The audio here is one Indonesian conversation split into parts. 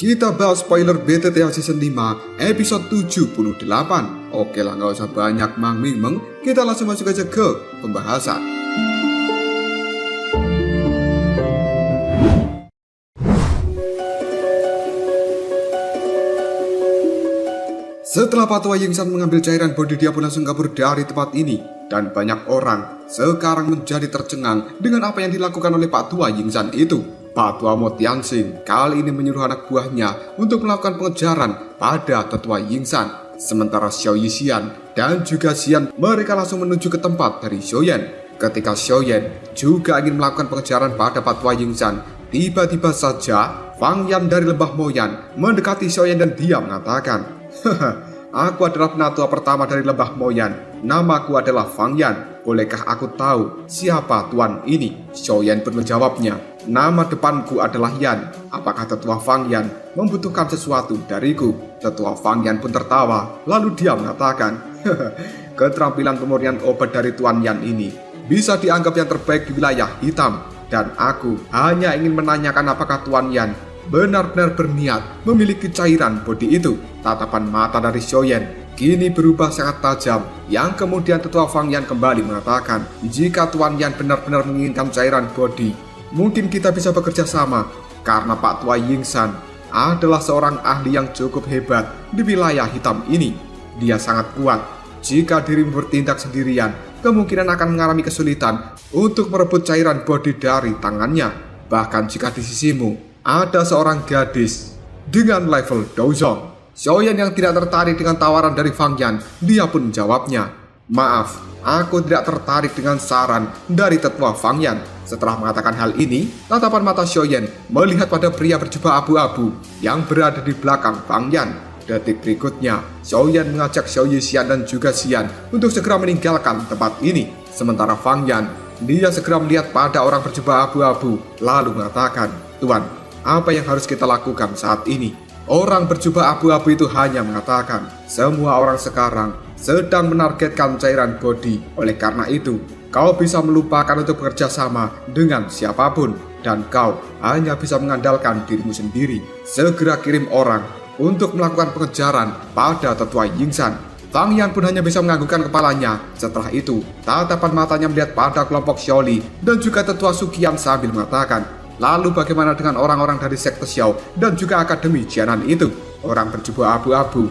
Kita bahas spoiler BTTH Season 5 episode 78. Oke lah, nggak usah banyak mang-ming-meng, kita langsung masuk aja ke pembahasan. Setelah Patua Yingsan mengambil cairan body, dia pun langsung kabur dari tempat ini. Dan banyak orang sekarang menjadi tercengang dengan apa yang dilakukan oleh Pak Tua Yingsan itu. Pak Tua Mo Tianxing kali ini menyuruh anak buahnya untuk melakukan pengejaran pada Tetua Yingsan. Sementara Xiao Yixian dan juga Xian mereka langsung menuju ke tempat dari Xiaoyan. Ketika Xiaoyan juga ingin melakukan pengejaran pada Pak Tua Yingsan, tiba-tiba saja Fang Yan dari Lembah Moyan mendekati Xiaoyan dan dia mengatakan, "Aku adalah penatua pertama dari Lembah Moyan. Namaku adalah Fang Yan. Bolehkah aku tahu siapa tuan ini?" Xiaoyan pun menjawabnya, "Nama depanku adalah Yan. Apakah Tetua Fang Yan membutuhkan sesuatu dariku?" Tetua Fang Yan pun tertawa, lalu dia mengatakan, "Keterampilan pemurnian obat dari Tuan Yan ini bisa dianggap yang terbaik di wilayah hitam. Dan aku hanya ingin menanyakan apakah Tuan Yan benar-benar berniat memiliki cairan body itu." Tatapan mata dari Xiaoyan kini berubah sangat tajam, yang kemudian Tetua Fang Yan kembali mengatakan, "Jika Tuan Yan benar-benar menginginkan cairan body, mungkin kita bisa bekerja sama, karena Pak Tua Yingsan adalah seorang ahli yang cukup hebat di wilayah hitam ini. Dia sangat kuat. Jika dirimu bertindak sendirian, kemungkinan akan mengalami kesulitan untuk merebut cairan body dari tangannya. Bahkan jika di sisimu ada seorang gadis dengan level Douzong." Xiaoyan yang tidak tertarik dengan tawaran dari Fang Yan, dia pun menjawabnya, "Maaf, aku tidak tertarik dengan saran dari Tetua Fang Yan." Setelah mengatakan hal ini, tatapan mata Xiaoyan melihat pada pria berjubah abu-abu yang berada di belakang Fang Yan. Detik berikutnya, Xiaoyan mengajak Xiao Yixian dan juga Xian untuk segera meninggalkan tempat ini. Sementara Fang Yan, dia segera melihat pada orang berjubah abu-abu, lalu mengatakan, "Tuan, apa yang harus kita lakukan saat ini?" Orang berjubah abu-abu itu hanya mengatakan, "Semua orang sekarang sedang menargetkan cairan body. Oleh karena itu, kau bisa melupakan untuk bekerja sama dengan siapapun. Dan kau hanya bisa mengandalkan dirimu sendiri. Segera kirim orang untuk melakukan pengejaran pada Tetua Yingsan." Fang Yan pun hanya bisa menganggukkan kepalanya. Setelah itu, tatapan matanya melihat pada kelompok Xiaoli dan juga Tetua Sukian sambil mengatakan, "Lalu bagaimana dengan orang-orang dari sekte Xiao dan juga Akademi Jianan itu?" Orang berjubah abu-abu,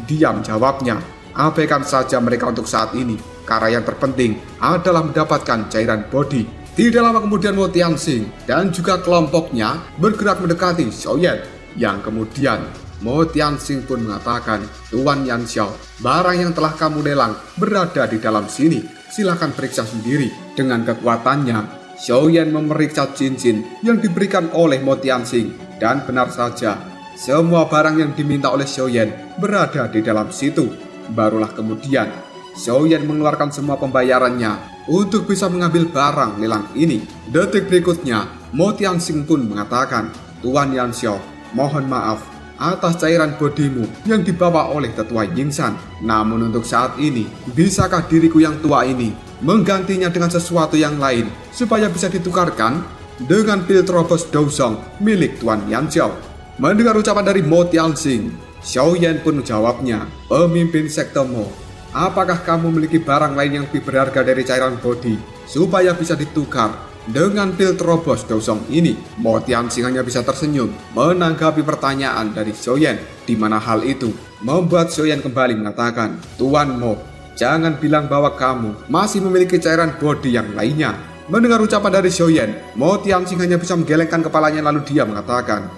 diam jawabnya, "Abaikan saja mereka untuk saat ini, karena yang terpenting adalah mendapatkan cairan body." Tidak lama kemudian Mo Tianxing dan juga kelompoknya bergerak mendekati Xiaoyan. Yang kemudian Mo Tianxing pun mengatakan, "Tuan Yan Xiao, barang yang telah kamu lelang berada di dalam sini. Silakan periksa sendiri." Dengan kekuatannya, Xiaoyan memeriksa cincin yang diberikan oleh Mo Tianxing, dan benar saja, semua barang yang diminta oleh Xiaoyan berada di dalam situ. Barulah kemudian Xiaoyan mengeluarkan semua pembayarannya untuk bisa mengambil barang lelang ini. Detik berikutnya, Mo Tianxing pun mengatakan, "Tuan Yan Xiao, mohon maaf atas cairan bodimu yang dibawa oleh Tetua Yingsan. Namun untuk saat ini, bisakah diriku yang tua ini menggantinya dengan sesuatu yang lain supaya bisa ditukarkan dengan pil terobos Douzong milik Tuan Yan Xiao?" Mendengar ucapan dari Mo Tianxing, Xiaoyan pun menjawabnya, "Pemimpin sekte Mo, apakah kamu memiliki barang lain yang lebih berharga dari cairan body supaya bisa ditukar dengan pil terobos Douzong ini?" Mo Tianxing hanya bisa tersenyum menanggapi pertanyaan dari Xiaoyan, di mana hal itu membuat Xiaoyan kembali mengatakan, "Tuan Mo, jangan bilang bahwa kamu masih memiliki cairan body yang lainnya." Mendengar ucapan dari Xiaoyan, Mo Tianxing hanya bisa menggelengkan kepalanya, lalu dia mengatakan,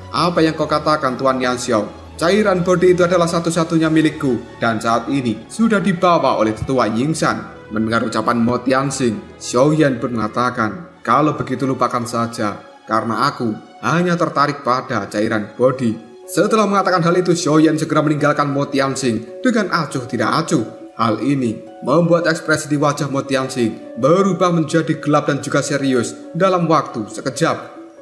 "Apa yang kau katakan, Tuan Yan Xiao? Cairan body itu adalah satu-satunya milikku, dan saat ini sudah dibawa oleh Tetua Yingsan." Mendengar ucapan Mo Tianxing, Xiaoyan pun mengatakan, "Kalau begitu lupakan saja, karena aku hanya tertarik pada cairan body." Setelah mengatakan hal itu, Xiaoyan segera meninggalkan Mo Tianxing dengan acuh tidak acuh. Hal ini membuat ekspresi di wajah Mo Tianxing berubah menjadi gelap dan juga serius dalam waktu sekejap.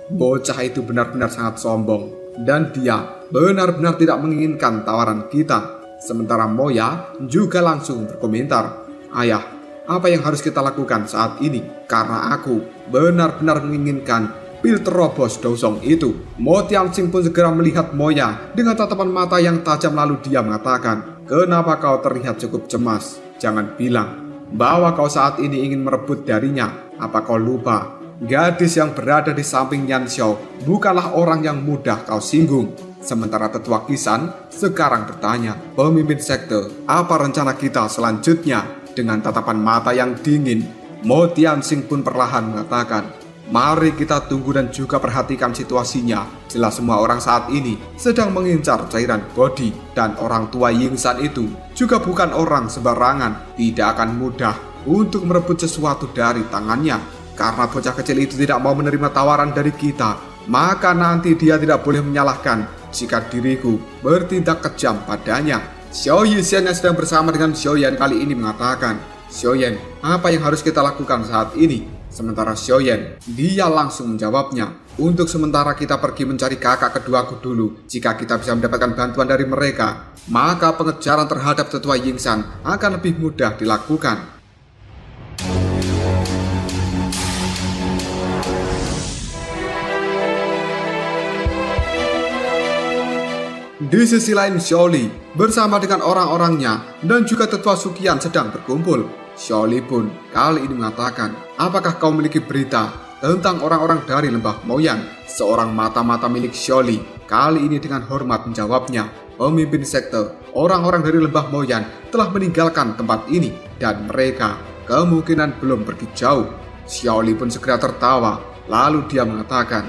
Bocah itu benar-benar sangat sombong, dan dia benar-benar tidak menginginkan tawaran kita. Sementara Moya juga langsung berkomentar, "Ayah, apa yang harus kita lakukan saat ini? Karena aku benar-benar menginginkan pil terobos Dousong itu. Mo Tianxing pun segera melihat Moya dengan tatapan mata yang tajam, lalu dia mengatakan, "Kenapa kau terlihat cukup cemas? Jangan bilang bahwa kau saat ini ingin merebut darinya. Apa kau lupa? Gadis yang berada di samping Yan Xiao bukanlah orang yang mudah kau singgung." Sementara tetua Kisan sekarang bertanya, "Pemimpin sekte, apa rencana kita selanjutnya?" Dengan tatapan mata yang dingin, Mo Tianxing pun perlahan mengatakan, "Mari kita tunggu dan juga perhatikan situasinya. Jelas semua orang saat ini sedang mengincar cairan body, dan orang tua Yingsan itu juga bukan orang sembarangan. Tidak akan mudah untuk merebut sesuatu dari tangannya. Karena bocah kecil itu tidak mau menerima tawaran dari kita, maka nanti dia tidak boleh menyalahkan jika diriku bertindak kejam padanya." Xiao Yixian yang sedang bersama dengan Xiaoyan kali ini mengatakan, "Xiaoyan, apa yang harus kita lakukan saat ini?" Sementara Xiaoyan, dia langsung menjawabnya, "Untuk sementara kita pergi mencari kakak keduaku dulu. Jika kita bisa mendapatkan bantuan dari mereka, maka pengejaran terhadap tetua Yingsan akan lebih mudah dilakukan." Di sisi lain, Xiaoli bersama dengan orang-orangnya dan juga tetua Suqian sedang berkumpul. Xiaoli pun kali ini mengatakan, "Apakah kau memiliki berita tentang orang-orang dari lembah Moyan?" Seorang mata-mata milik Xiaoli kali ini dengan hormat menjawabnya, "Pemimpin sekte, orang-orang dari lembah Moyan telah meninggalkan tempat ini dan mereka kemungkinan belum pergi jauh." Xiaoli pun segera tertawa, lalu dia mengatakan,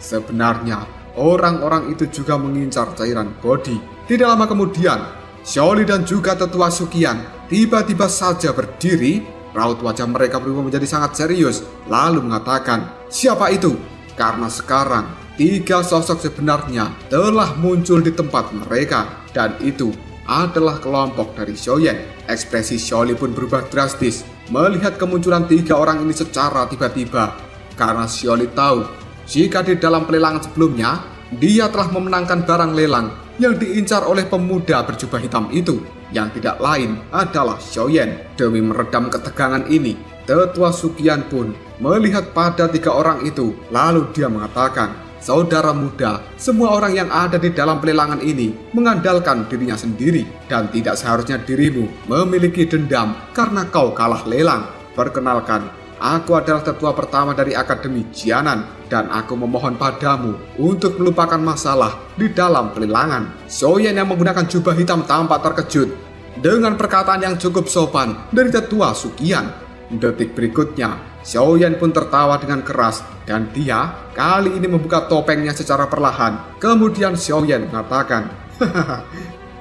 "Sebenarnya orang-orang itu juga mengincar cairan body." Tidak lama kemudian, Xiaoli dan juga tetua Suqian tiba-tiba saja berdiri. Raut wajah mereka berubah menjadi sangat serius, lalu mengatakan, "Siapa itu?" Karena sekarang 3 sosok sebenarnya telah muncul di tempat mereka, dan itu adalah kelompok dari Xiaoyan. Ekspresi Xiaoli pun berubah drastis melihat kemunculan 3 orang ini secara tiba-tiba, karena Xiaoli tahu jika di dalam pelelangan sebelumnya, dia telah memenangkan barang lelang yang diincar oleh pemuda berjubah hitam itu, yang tidak lain adalah Xiaoyan. Demi meredam ketegangan ini, tetua Suqian pun melihat pada 3 orang itu, lalu dia mengatakan, "Saudara muda, semua orang yang ada di dalam pelelangan ini mengandalkan dirinya sendiri, dan tidak seharusnya dirimu memiliki dendam karena kau kalah lelang. Perkenalkan, aku adalah tetua pertama dari Akademi Jianan, dan aku memohon padamu untuk melupakan masalah di dalam pelelangan." Xiaoyan yang menggunakan jubah hitam tampak terkejut dengan perkataan yang cukup sopan dari tetua Suqian. Detik berikutnya, Xiaoyan pun tertawa dengan keras, dan dia kali ini membuka topengnya secara perlahan. Kemudian Xiaoyan mengatakan,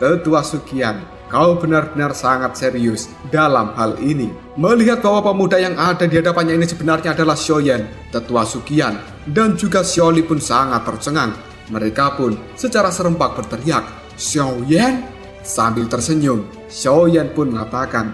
"Tetua Suqian, kau benar-benar sangat serius dalam hal ini." Melihat bahwa pemuda yang ada di hadapannya ini sebenarnya adalah Xiaoyan, tetua Suqian dan juga Xiaoli pun sangat tercengang. Mereka pun secara serempak berteriak, "Xiaoyan!" Sambil tersenyum, Xiaoyan pun mengatakan,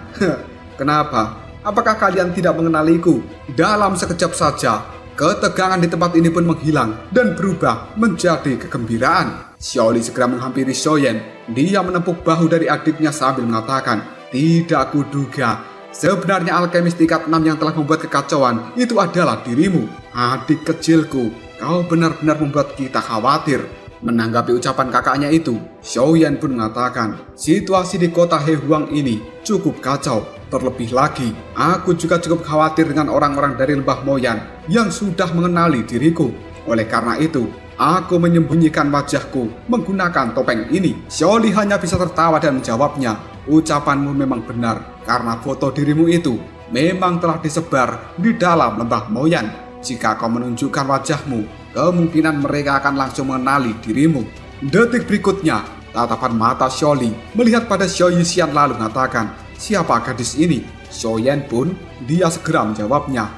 "Kenapa? Apakah kalian tidak mengenaliku?" Dalam sekejap saja, ketegangan di tempat ini pun menghilang dan berubah menjadi kegembiraan. Xiaoli segera menghampiri Xiaoyan. Dia menepuk bahu dari adiknya sambil mengatakan, "Tidak kuduga, sebenarnya alkemis tingkat 6 yang telah membuat kekacauan itu adalah dirimu. Adik kecilku, kau benar-benar membuat kita khawatir." Menanggapi ucapan kakaknya itu, Xiaoyan pun mengatakan, "Situasi di kota Hehuang ini cukup kacau. Terlebih lagi, aku juga cukup khawatir dengan orang-orang dari lembah Moyan yang sudah mengenali diriku. Oleh karena itu, aku menyembunyikan wajahku menggunakan topeng ini." Xiaoli hanya bisa tertawa dan menjawabnya, "Ucapanmu memang benar, karena foto dirimu itu memang telah disebar di dalam lembah Moyan. Jika kau menunjukkan wajahmu, kemungkinan mereka akan langsung mengenali dirimu." Detik berikutnya, tatapan mata Xiaoli melihat pada Xiao Yixian lalu mengatakan, "Siapa gadis ini?" Xiaoyan pun dia segera menjawabnya,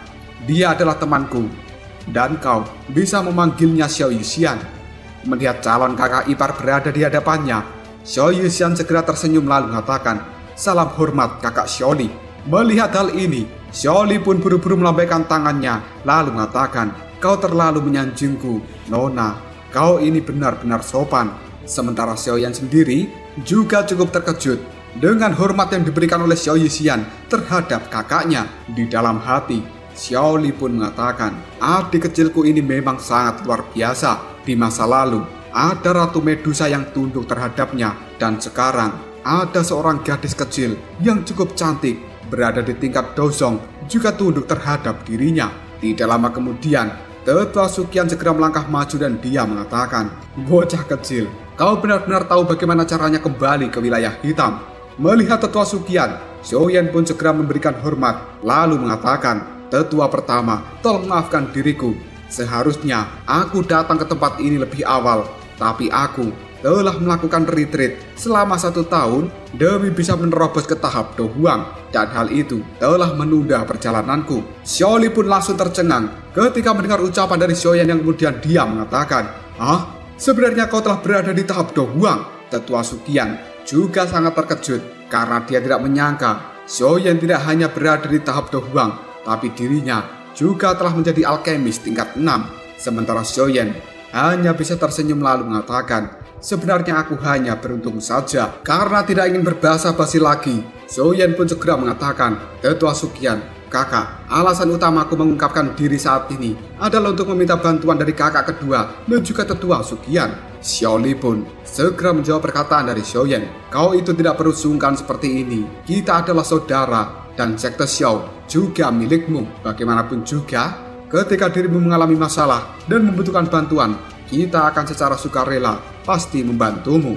"Dia adalah temanku, dan kau bisa memanggilnya Xiao Yixian." Melihat calon kakak ipar berada di hadapannya, Xiao Yixian segera tersenyum lalu mengatakan, "Salam hormat kakak Xiaoli." Melihat hal ini, Xiaoli pun buru-buru melambaikan tangannya lalu mengatakan, "Kau terlalu menyanjungku, Nona. Kau ini benar-benar sopan." Sementara Xiaoyan sendiri juga cukup terkejut dengan hormat yang diberikan oleh Xiao Yixian terhadap kakaknya. Di dalam hati, Xiao Li pun mengatakan, adik kecilku ini memang sangat luar biasa. Di masa lalu, ada Ratu Medusa yang tunduk terhadapnya, dan sekarang ada seorang gadis kecil yang cukup cantik berada di tingkat Dozong juga tunduk terhadap dirinya. Tidak lama kemudian, Tetua Suqian segera melangkah maju dan dia mengatakan, bocah kecil, kau benar-benar tahu bagaimana caranya kembali ke wilayah hitam. Melihat Tetua Suqian, Xiaoyan pun segera memberikan hormat, lalu mengatakan, Tetua pertama, tolong maafkan diriku. Seharusnya aku datang ke tempat ini lebih awal, tapi aku telah melakukan retreat selama 1 tahun demi bisa menerobos ke tahap Do Huang, dan hal itu telah menunda perjalananku. Xiao Li pun langsung tercengang ketika mendengar ucapan dari Xiaoyan yang kemudian dia mengatakan, sebenarnya kau telah berada di tahap Do Huang? Tetua Suqian juga sangat terkejut karena dia tidak menyangka Xiaoyan tidak hanya berada di tahap Do Huang, tapi dirinya juga telah menjadi alkemis tingkat 6. Sementara Xiaoyan hanya bisa tersenyum lalu mengatakan, sebenarnya aku hanya beruntung saja karena tidak ingin berbahasa basi lagi. Xiaoyan pun segera mengatakan, Tetua Suqian, kakak, alasan utamaku mengungkapkan diri saat ini adalah untuk meminta bantuan dari kakak kedua dan juga Tetua Suqian. Xiao Li pun segera menjawab perkataan dari Xiaoyan, kau itu tidak perlu sungkan seperti ini, kita adalah saudara dan sekte Xiao juga milikmu. Bagaimanapun juga, ketika dirimu mengalami masalah dan membutuhkan bantuan, kita akan secara sukarela pasti membantumu.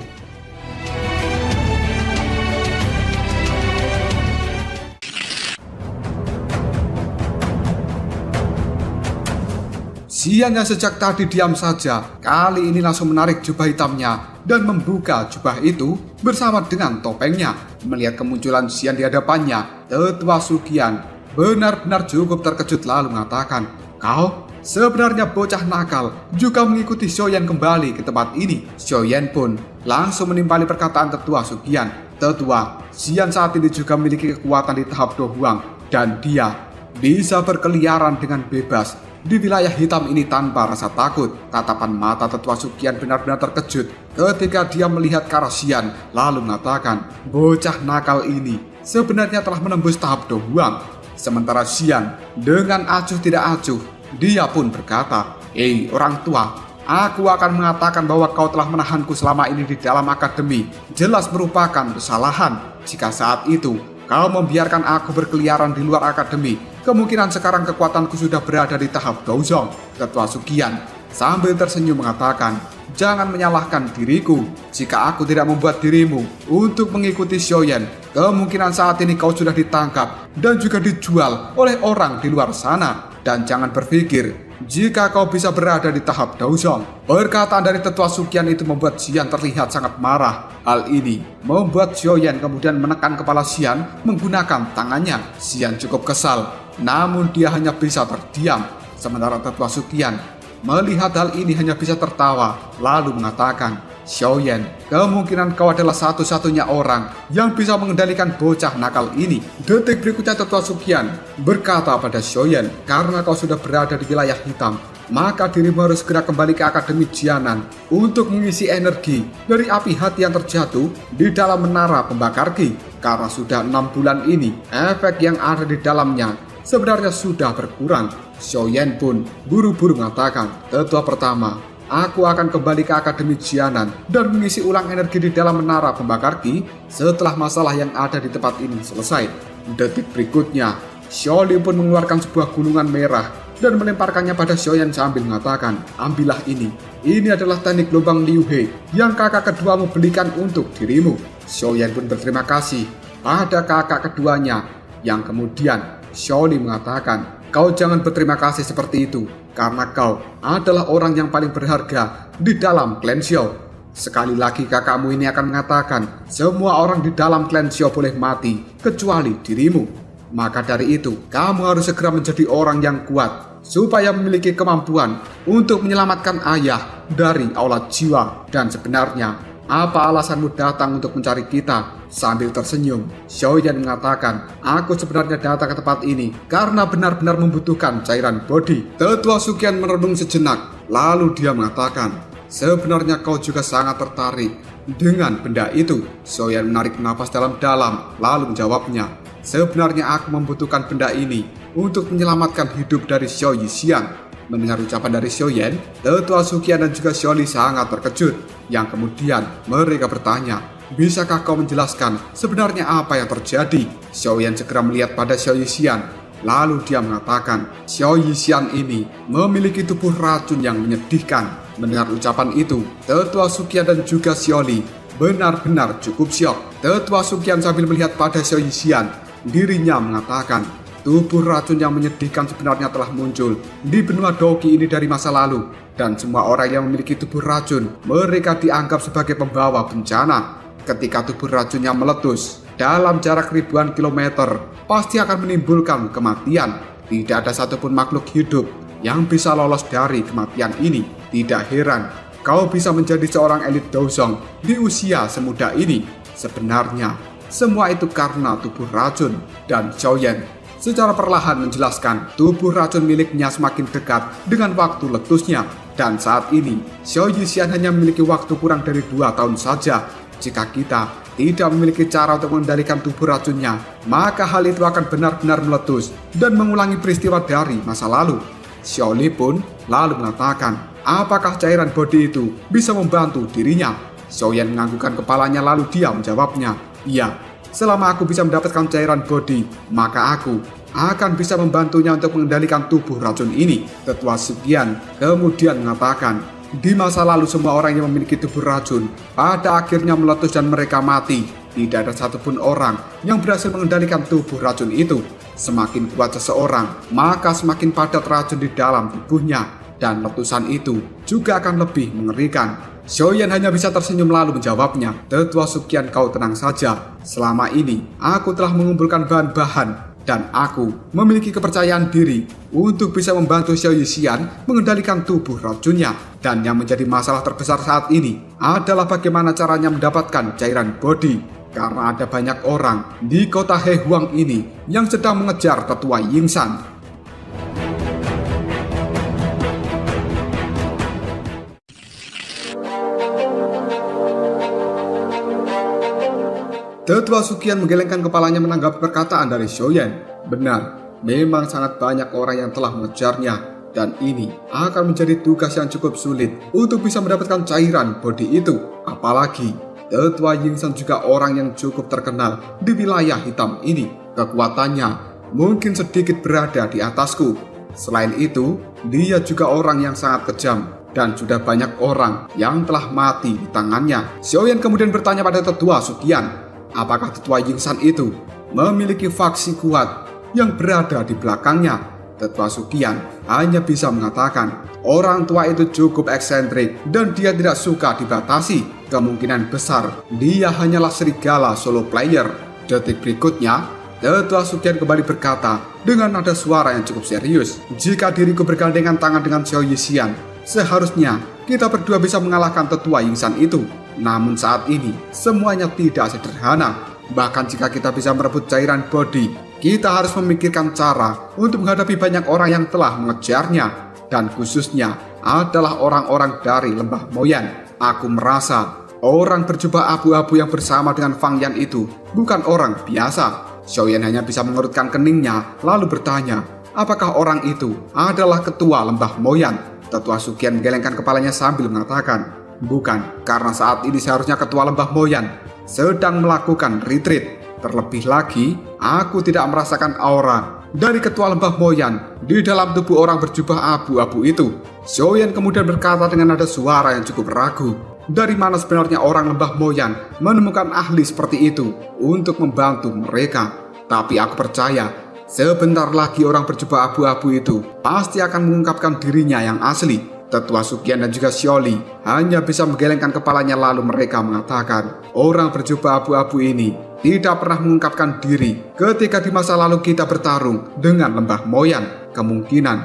Xian yang sejak tadi diam saja, kali ini langsung menarik jubah hitamnya dan membuka jubah itu bersama dengan topengnya. Melihat kemunculan Xian di hadapannya, Tetua Suqian benar-benar cukup terkejut lalu mengatakan, kau sebenarnya bocah nakal juga mengikuti Xiaoyan kembali ke tempat ini. Xiaoyan pun langsung menimpali perkataan Tetua Suqian. Tetua, Xian saat ini juga memiliki kekuatan di tahap Do Huang dan dia bisa berkeliaran dengan bebas di wilayah hitam ini tanpa rasa takut. Tatapan mata Tetua Suqian benar-benar terkejut ketika dia melihat ke arah Xian lalu mengatakan, bocah nakal ini sebenarnya telah menembus tahap Do Huang. Sementara Xian dengan acuh tidak acuh, dia pun berkata, orang tua, aku akan mengatakan bahwa kau telah menahanku selama ini di dalam akademi. Jelas merupakan kesalahan. Jika saat itu kau membiarkan aku berkeliaran di luar akademi, kemungkinan sekarang kekuatanku sudah berada di tahap Dozong. Tetua Suqian sambil tersenyum mengatakan, jangan menyalahkan diriku. Jika aku tidak membuat dirimu untuk mengikuti Xiaoyan, kemungkinan saat ini kau sudah ditangkap dan juga dijual oleh orang di luar sana. Dan jangan berpikir jika kau bisa berada di tahap Dozong. Perkataan dari Tetua Suqian itu membuat Xian terlihat sangat marah. Hal ini membuat Xiaoyan kemudian menekan kepala Xian menggunakan tangannya. Xian cukup kesal, namun dia hanya bisa terdiam. Sementara Tetua Suqian melihat hal ini hanya bisa tertawa lalu mengatakan, Xiaoyan, kemungkinan kau adalah satu-satunya orang yang bisa mengendalikan bocah nakal ini. Detik berikutnya Tetua Suqian berkata pada Xiaoyan, karena kau sudah berada di wilayah hitam, maka dirimu harus segera kembali ke Akademi Jianan untuk mengisi energi dari api hati yang terjatuh di dalam menara pembakar Qi. Karena sudah 6 bulan ini, efek yang ada di dalamnya sebenarnya sudah berkurang. Xiaoyan pun buru-buru mengatakan, Tetua pertama, aku akan kembali ke Akademi Jianan dan mengisi ulang energi di dalam menara pembakar Qi setelah masalah yang ada di tempat ini selesai. Detik berikutnya, Xiao Li pun mengeluarkan sebuah gulungan merah dan melemparkannya pada Xiaoyan sambil mengatakan, ambillah ini. Ini adalah teknik lubang Liu He yang kakak keduamu belikan untuk dirimu. Xiaoyan pun berterima kasih pada kakak keduanya, yang kemudian Xiao Li mengatakan, kau jangan berterima kasih seperti itu, karena kau adalah orang yang paling berharga di dalam klan Xiao. Sekali lagi kakakmu ini akan mengatakan, semua orang di dalam klan Xiao boleh mati, kecuali dirimu. Maka dari itu, kamu harus segera menjadi orang yang kuat, supaya memiliki kemampuan untuk menyelamatkan ayah dari aulat jiwa. Dan sebenarnya, apa alasanmu datang untuk mencari kita? Sambil tersenyum, Xiaoyan mengatakan, aku sebenarnya datang ke tempat ini karena benar-benar membutuhkan cairan bodi. Tetua Suqian merenung sejenak, lalu dia mengatakan, sebenarnya kau juga sangat tertarik dengan benda itu. Xiaoyan menarik nafas dalam-dalam, lalu menjawabnya, Sebenarnya aku membutuhkan benda ini untuk menyelamatkan hidup dari Xiao Yixian. Mendengar ucapan dari Xiaoyan, tetua Suqian dan juga Xiaoli sangat terkejut. Yang kemudian mereka bertanya, bisakah kau menjelaskan sebenarnya apa yang terjadi? Xiaoyan segera melihat pada Xiao Yixian. Lalu dia mengatakan, Xiao Yixian ini memiliki tubuh racun yang menyedihkan. Mendengar ucapan itu, tetua Suqian dan juga Xiaoli benar-benar cukup syok. Tetua Suqian sambil melihat pada Xiao Yixian, dirinya mengatakan, tubuh racun yang menyedihkan sebenarnya telah muncul di benua Doqi ini dari masa lalu. Dan semua orang yang memiliki tubuh racun, mereka dianggap sebagai pembawa bencana. Ketika tubuh racunnya meletus dalam jarak ribuan kilometer, pasti akan menimbulkan kematian. Tidak ada satupun makhluk hidup yang bisa lolos dari kematian ini. Tidak heran kau bisa menjadi seorang elit Dozong di usia semuda ini. Sebenarnya semua itu karena tubuh racun. Dan Xiaoyan secara perlahan menjelaskan tubuh racun miliknya semakin dekat dengan waktu letusnya. Dan saat ini Xiao Yixian hanya memiliki waktu kurang dari 2 tahun saja. Jika kita tidak memiliki cara untuk mengendalikan tubuh racunnya, maka hal itu akan benar-benar meletus dan mengulangi peristiwa dari masa lalu. Xiaoli pun lalu mengatakan, apakah cairan bodi itu bisa membantu dirinya? Xiaoyan menganggukkan kepalanya lalu dia menjawabnya, iya, selama aku bisa mendapatkan cairan bodi, maka aku akan bisa membantunya untuk mengendalikan tubuh racun ini. Tetua Suqian kemudian mengatakan, di masa lalu semua orang yang memiliki tubuh racun pada akhirnya meletus dan mereka mati. Tidak ada satupun orang yang berhasil mengendalikan tubuh racun itu. Semakin kuat seseorang, maka semakin padat racun di dalam tubuhnya. Dan letusan itu juga akan lebih mengerikan. Xiaoyan hanya bisa tersenyum lalu menjawabnya, tetua Suqian, kau tenang saja. Selama ini aku telah mengumpulkan bahan-bahan dan aku memiliki kepercayaan diri untuk bisa membantu Xiao Yixian mengendalikan tubuh racunnya. Dan yang menjadi masalah terbesar saat ini adalah bagaimana caranya mendapatkan cairan bodi. Karena ada banyak orang di kota Hehuang ini yang sedang mengejar tetua Yingsan. Tetua Suqian menggelengkan kepalanya menanggapi perkataan dari Xiaoyan. Benar, memang sangat banyak orang yang telah mengejarnya. Dan ini akan menjadi tugas yang cukup sulit untuk bisa mendapatkan cairan bodi itu. Apalagi tetua Yingsan juga orang yang cukup terkenal di wilayah hitam ini. Kekuatannya mungkin sedikit berada di atasku. Selain itu, dia juga orang yang sangat kejam. Dan sudah banyak orang yang telah mati di tangannya. Xiaoyan kemudian bertanya pada tetua Suqian, apakah tetua Yingsan itu memiliki faksi kuat yang berada di belakangnya? Tetua Suqian hanya bisa mengatakan, orang tua itu cukup eksentrik dan dia tidak suka dibatasi. Kemungkinan besar dia hanyalah serigala solo player. Detik berikutnya, Tetua Suqian kembali berkata dengan nada suara yang cukup serius, jika diriku bergandengan tangan dengan Xiao Yixian, seharusnya kita berdua bisa mengalahkan tetua Yingsan itu. Namun saat ini semuanya tidak sederhana. Bahkan jika kita bisa merebut cairan bodi, kita harus memikirkan cara untuk menghadapi banyak orang yang telah mengejarnya. Dan khususnya adalah orang-orang dari Lembah Moyan. Aku merasa orang berjubah abu-abu yang bersama dengan Fang Yan itu bukan orang biasa. Xiaoyan hanya bisa mengerutkan keningnya lalu bertanya, apakah orang itu adalah ketua Lembah Moyan? Tetua Suqian menggelengkan kepalanya sambil mengatakan, bukan, karena saat ini seharusnya ketua Lembah Moyan sedang melakukan retreat. Terlebih lagi, aku tidak merasakan aura dari ketua Lembah Moyan di dalam tubuh orang berjubah abu-abu itu. Xiaoyan kemudian berkata dengan nada suara yang cukup ragu, dari mana sebenarnya orang Lembah Moyan menemukan ahli seperti itu untuk membantu mereka? Tapi aku percaya, sebentar lagi orang berjubah abu-abu itu pasti akan mengungkapkan dirinya yang asli. Tetua Suqian dan juga Xiaoli hanya bisa menggelengkan kepalanya lalu mereka mengatakan, orang berjubah abu-abu ini tidak pernah mengungkapkan diri ketika di masa lalu kita bertarung dengan Lembah Moyan. Kemungkinan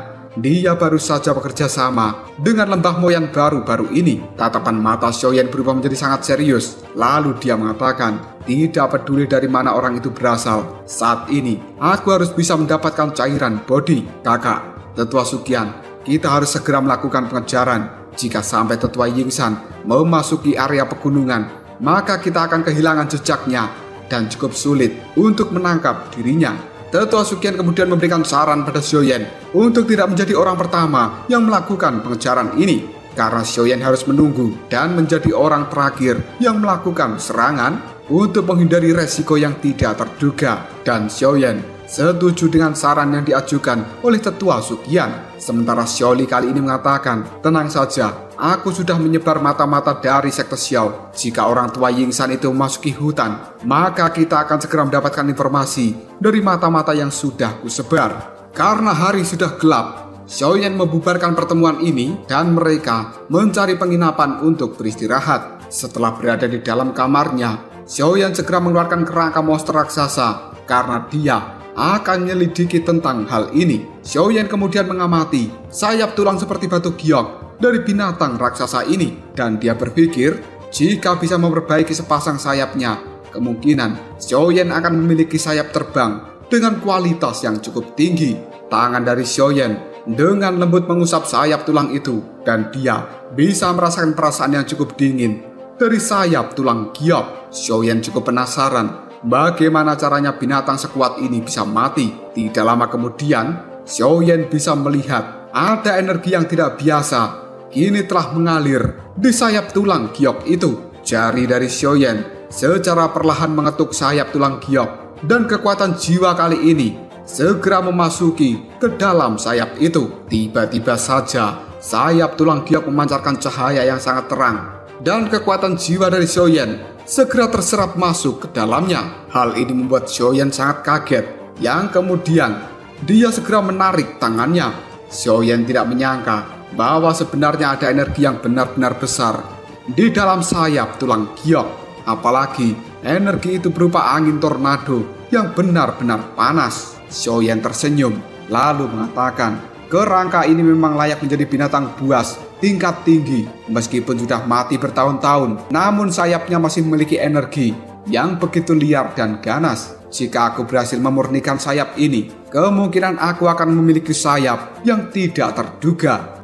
dia baru saja bekerja sama dengan Lembah Moyan baru-baru ini. Tatapan mata Xiaoyan berubah menjadi sangat serius. Lalu dia mengatakan, tidak peduli dari mana orang itu berasal, saat ini aku harus bisa mendapatkan cairan bodi. Kakak, Tetua Suqian, kita harus segera melakukan pengejaran. Jika sampai tetua Yingsan memasuki area pegunungan, maka kita akan kehilangan jejaknya. dan cukup sulit untuk menangkap dirinya. Tetua Sukian kemudian memberikan saran pada Xiaoyan untuk tidak menjadi orang pertama yang melakukan pengejaran ini, karena Xiaoyan harus menunggu dan menjadi orang terakhir yang melakukan serangan untuk menghindari resiko yang tidak terduga. Dan Xiaoyan setuju dengan saran yang diajukan oleh Tetua Sukian. Sementara Xiaoli kali ini mengatakan, tenang saja, aku sudah menyebar mata-mata dari sekte Xiao. Jika orang tua Yingsan itu memasuki hutan, maka kita akan segera mendapatkan informasi dari mata-mata yang sudah kusebar. Karena hari sudah gelap, Xiaoyan membubarkan pertemuan ini dan mereka mencari penginapan untuk beristirahat. Setelah berada di dalam kamarnya, Xiaoyan segera mengeluarkan kerangka monster raksasa karena dia akan menyelidiki tentang hal ini. Xiaoyan kemudian mengamati sayap tulang seperti batu giok dari binatang raksasa ini, dan dia berpikir jika bisa memperbaiki sepasang sayapnya, kemungkinan Xiaoyan akan memiliki sayap terbang dengan kualitas yang cukup tinggi. Tangan dari Xiaoyan dengan lembut mengusap sayap tulang itu, dan dia bisa merasakan perasaan yang cukup dingin dari sayap tulang giok. Xiaoyan cukup penasaran bagaimana caranya binatang sekuat ini bisa mati. Tidak lama kemudian, Xiaoyan bisa melihat ada energi yang tidak biasa kini telah mengalir di sayap tulang giok itu. Jari dari Xiaoyan secara perlahan mengetuk sayap tulang giok, dan kekuatan jiwa kali ini segera memasuki ke dalam sayap itu. Tiba-tiba saja sayap tulang giok memancarkan cahaya yang sangat terang, dan kekuatan jiwa dari Xiaoyan segera terserap masuk ke dalamnya. Hal ini membuat Xiaoyan sangat kaget, yang kemudian dia segera menarik tangannya. Xiaoyan tidak menyangka bahwa sebenarnya ada energi yang benar-benar besar di dalam sayap tulang giok. Apalagi energi itu berupa angin tornado yang benar-benar panas. Xiaoyan tersenyum lalu mengatakan, kerangka ini memang layak menjadi binatang buas tingkat tinggi. Meskipun sudah mati bertahun-tahun, namun sayapnya masih memiliki energi yang begitu liar dan ganas. Jika aku berhasil memurnikan sayap ini, kemungkinan aku akan memiliki sayap yang tidak terduga.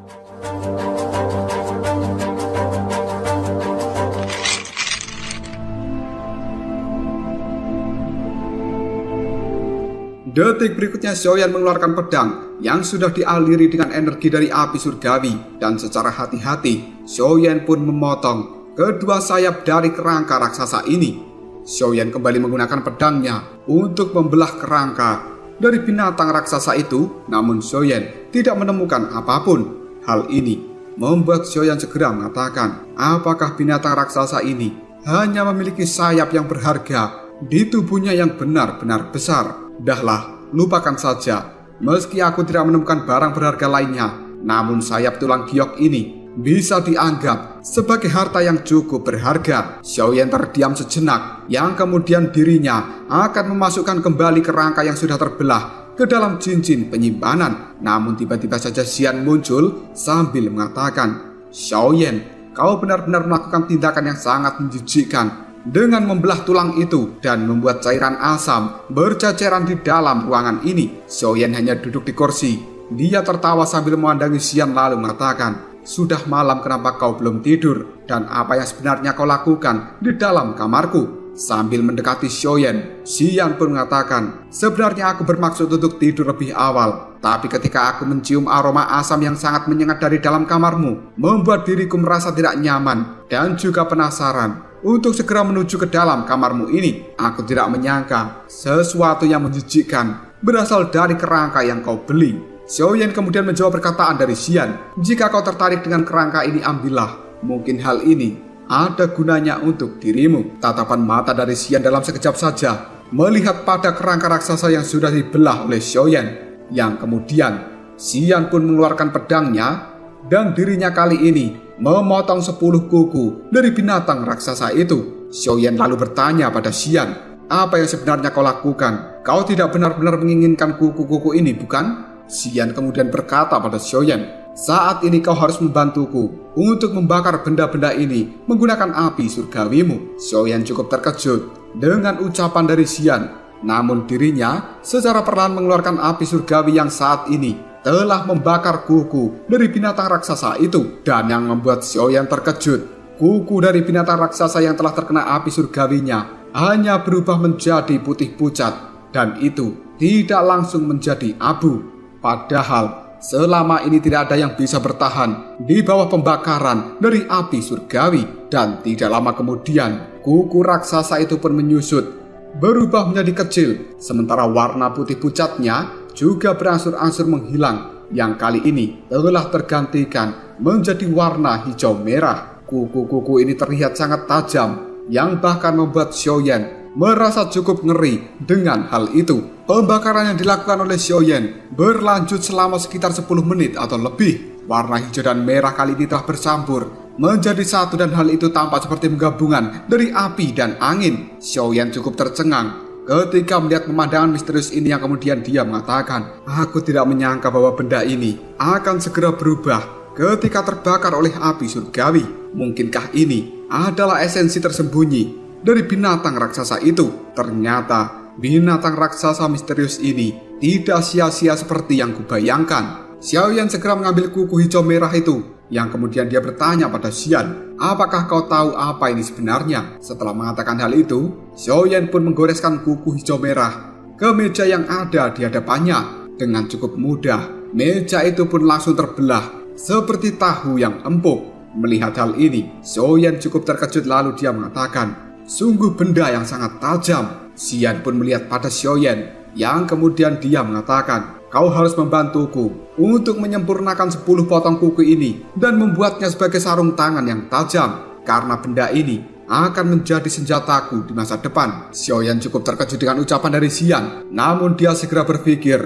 Detik berikutnya Xiaoyan mengeluarkan pedang yang sudah dialiri dengan energi dari api surgawi, dan secara hati-hati Xiaoyan pun memotong kedua sayap dari kerangka raksasa ini. Xiaoyan kembali menggunakan pedangnya untuk membelah kerangka dari binatang raksasa itu, namun Xiaoyan tidak menemukan apapun. Hal ini membuat Xiaoyan segera mengatakan, apakah binatang raksasa ini hanya memiliki sayap yang berharga di tubuhnya yang benar-benar besar? Dahlah, lupakan saja. Meski aku tidak menemukan barang berharga lainnya, namun sayap tulang giok ini bisa dianggap sebagai harta yang cukup berharga. Xiaoyan terdiam sejenak, yang kemudian dirinya akan memasukkan kembali kerangka yang sudah terbelah ke dalam cincin penyimpanan. Namun tiba-tiba saja Xian muncul sambil mengatakan, Xiaoyan, kau benar-benar melakukan tindakan yang sangat menjijikkan dengan membelah tulang itu dan membuat cairan asam berceceran di dalam ruangan ini. Xiaoyan hanya duduk di kursi. Dia tertawa sambil memandangi Xian lalu mengatakan, sudah malam, kenapa kau belum tidur? Dan apa yang sebenarnya kau lakukan di dalam kamarku? Sambil mendekati Xiaoyan, Xian pun mengatakan, sebenarnya aku bermaksud untuk tidur lebih awal, tapi ketika aku mencium aroma asam yang sangat menyengat dari dalam kamarmu, membuat diriku merasa tidak nyaman dan juga penasaran untuk segera menuju ke dalam kamarmu ini. Aku tidak menyangka sesuatu yang menjijikkan berasal dari kerangka yang kau beli. Xiaoyan kemudian menjawab perkataan dari Xian, jika kau tertarik dengan kerangka ini, ambillah. Mungkin hal ini ada gunanya untuk dirimu. Tatapan mata dari Xian dalam sekejap saja melihat pada kerangka raksasa yang sudah dibelah oleh Xiaoyan, yang kemudian Xian pun mengeluarkan pedangnya dan dirinya kali ini memotong 10 kuku dari binatang raksasa itu. Xiaoyan lalu bertanya pada Xian, apa yang sebenarnya kau lakukan? Kau tidak benar-benar menginginkan kuku-kuku ini, bukan? Xian kemudian berkata pada Xiaoyan, saat ini kau harus membantuku untuk membakar benda-benda ini menggunakan api surgawimu. Xiaoyan cukup terkejut dengan ucapan dari Xian, namun dirinya secara perlahan mengeluarkan api surgawi yang saat ini telah membakar kuku dari binatang raksasa itu. Dan yang membuat Xiaoyan terkejut, kuku dari binatang raksasa yang telah terkena api surgawinya hanya berubah menjadi putih pucat, dan itu tidak langsung menjadi abu. Padahal selama ini tidak ada yang bisa bertahan di bawah pembakaran dari api surgawi. Dan tidak lama kemudian kuku raksasa itu pun menyusut, berubah menjadi kecil, sementara warna putih pucatnya juga berangsur-angsur menghilang, yang kali ini telah tergantikan menjadi warna hijau merah. Kuku-kuku ini terlihat sangat tajam, yang bahkan membuat Xiaoyan merasa cukup ngeri dengan hal itu. Pembakaran yang dilakukan oleh Xiaoyan berlanjut selama sekitar 10 menit atau lebih. Warna hijau dan merah kali ini telah bercampur menjadi satu, dan hal itu tampak seperti menggabungan dari api dan angin. Xiaoyan cukup tercengang ketika melihat pemandangan misterius ini, yang kemudian dia mengatakan, "Aku tidak menyangka bahwa benda ini akan segera berubah ketika terbakar oleh api surgawi. Mungkinkah ini adalah esensi tersembunyi dari binatang raksasa itu?" Ternyata binatang raksasa misterius ini tidak sia-sia seperti yang kubayangkan. Xiaoyan segera mengambil kuku hijau merah itu, yang kemudian dia bertanya pada Xian, "Apakah kau tahu apa ini sebenarnya?" Setelah mengatakan hal itu, Xiaoyan pun menggoreskan kuku hijau merah ke meja yang ada di hadapannya. Dengan cukup mudah, meja itu pun langsung terbelah seperti tahu yang empuk. Melihat hal ini, Xiaoyan cukup terkejut, lalu dia mengatakan, "Sungguh benda yang sangat tajam." Xian pun melihat pada Xiaoyan, yang kemudian dia mengatakan, "Kau harus membantuku untuk menyempurnakan 10 potong kuku ini dan membuatnya sebagai sarung tangan yang tajam, karena benda ini akan menjadi senjataku di masa depan." Xiaoyan cukup terkejut dengan ucapan dari Xian, namun dia segera berpikir,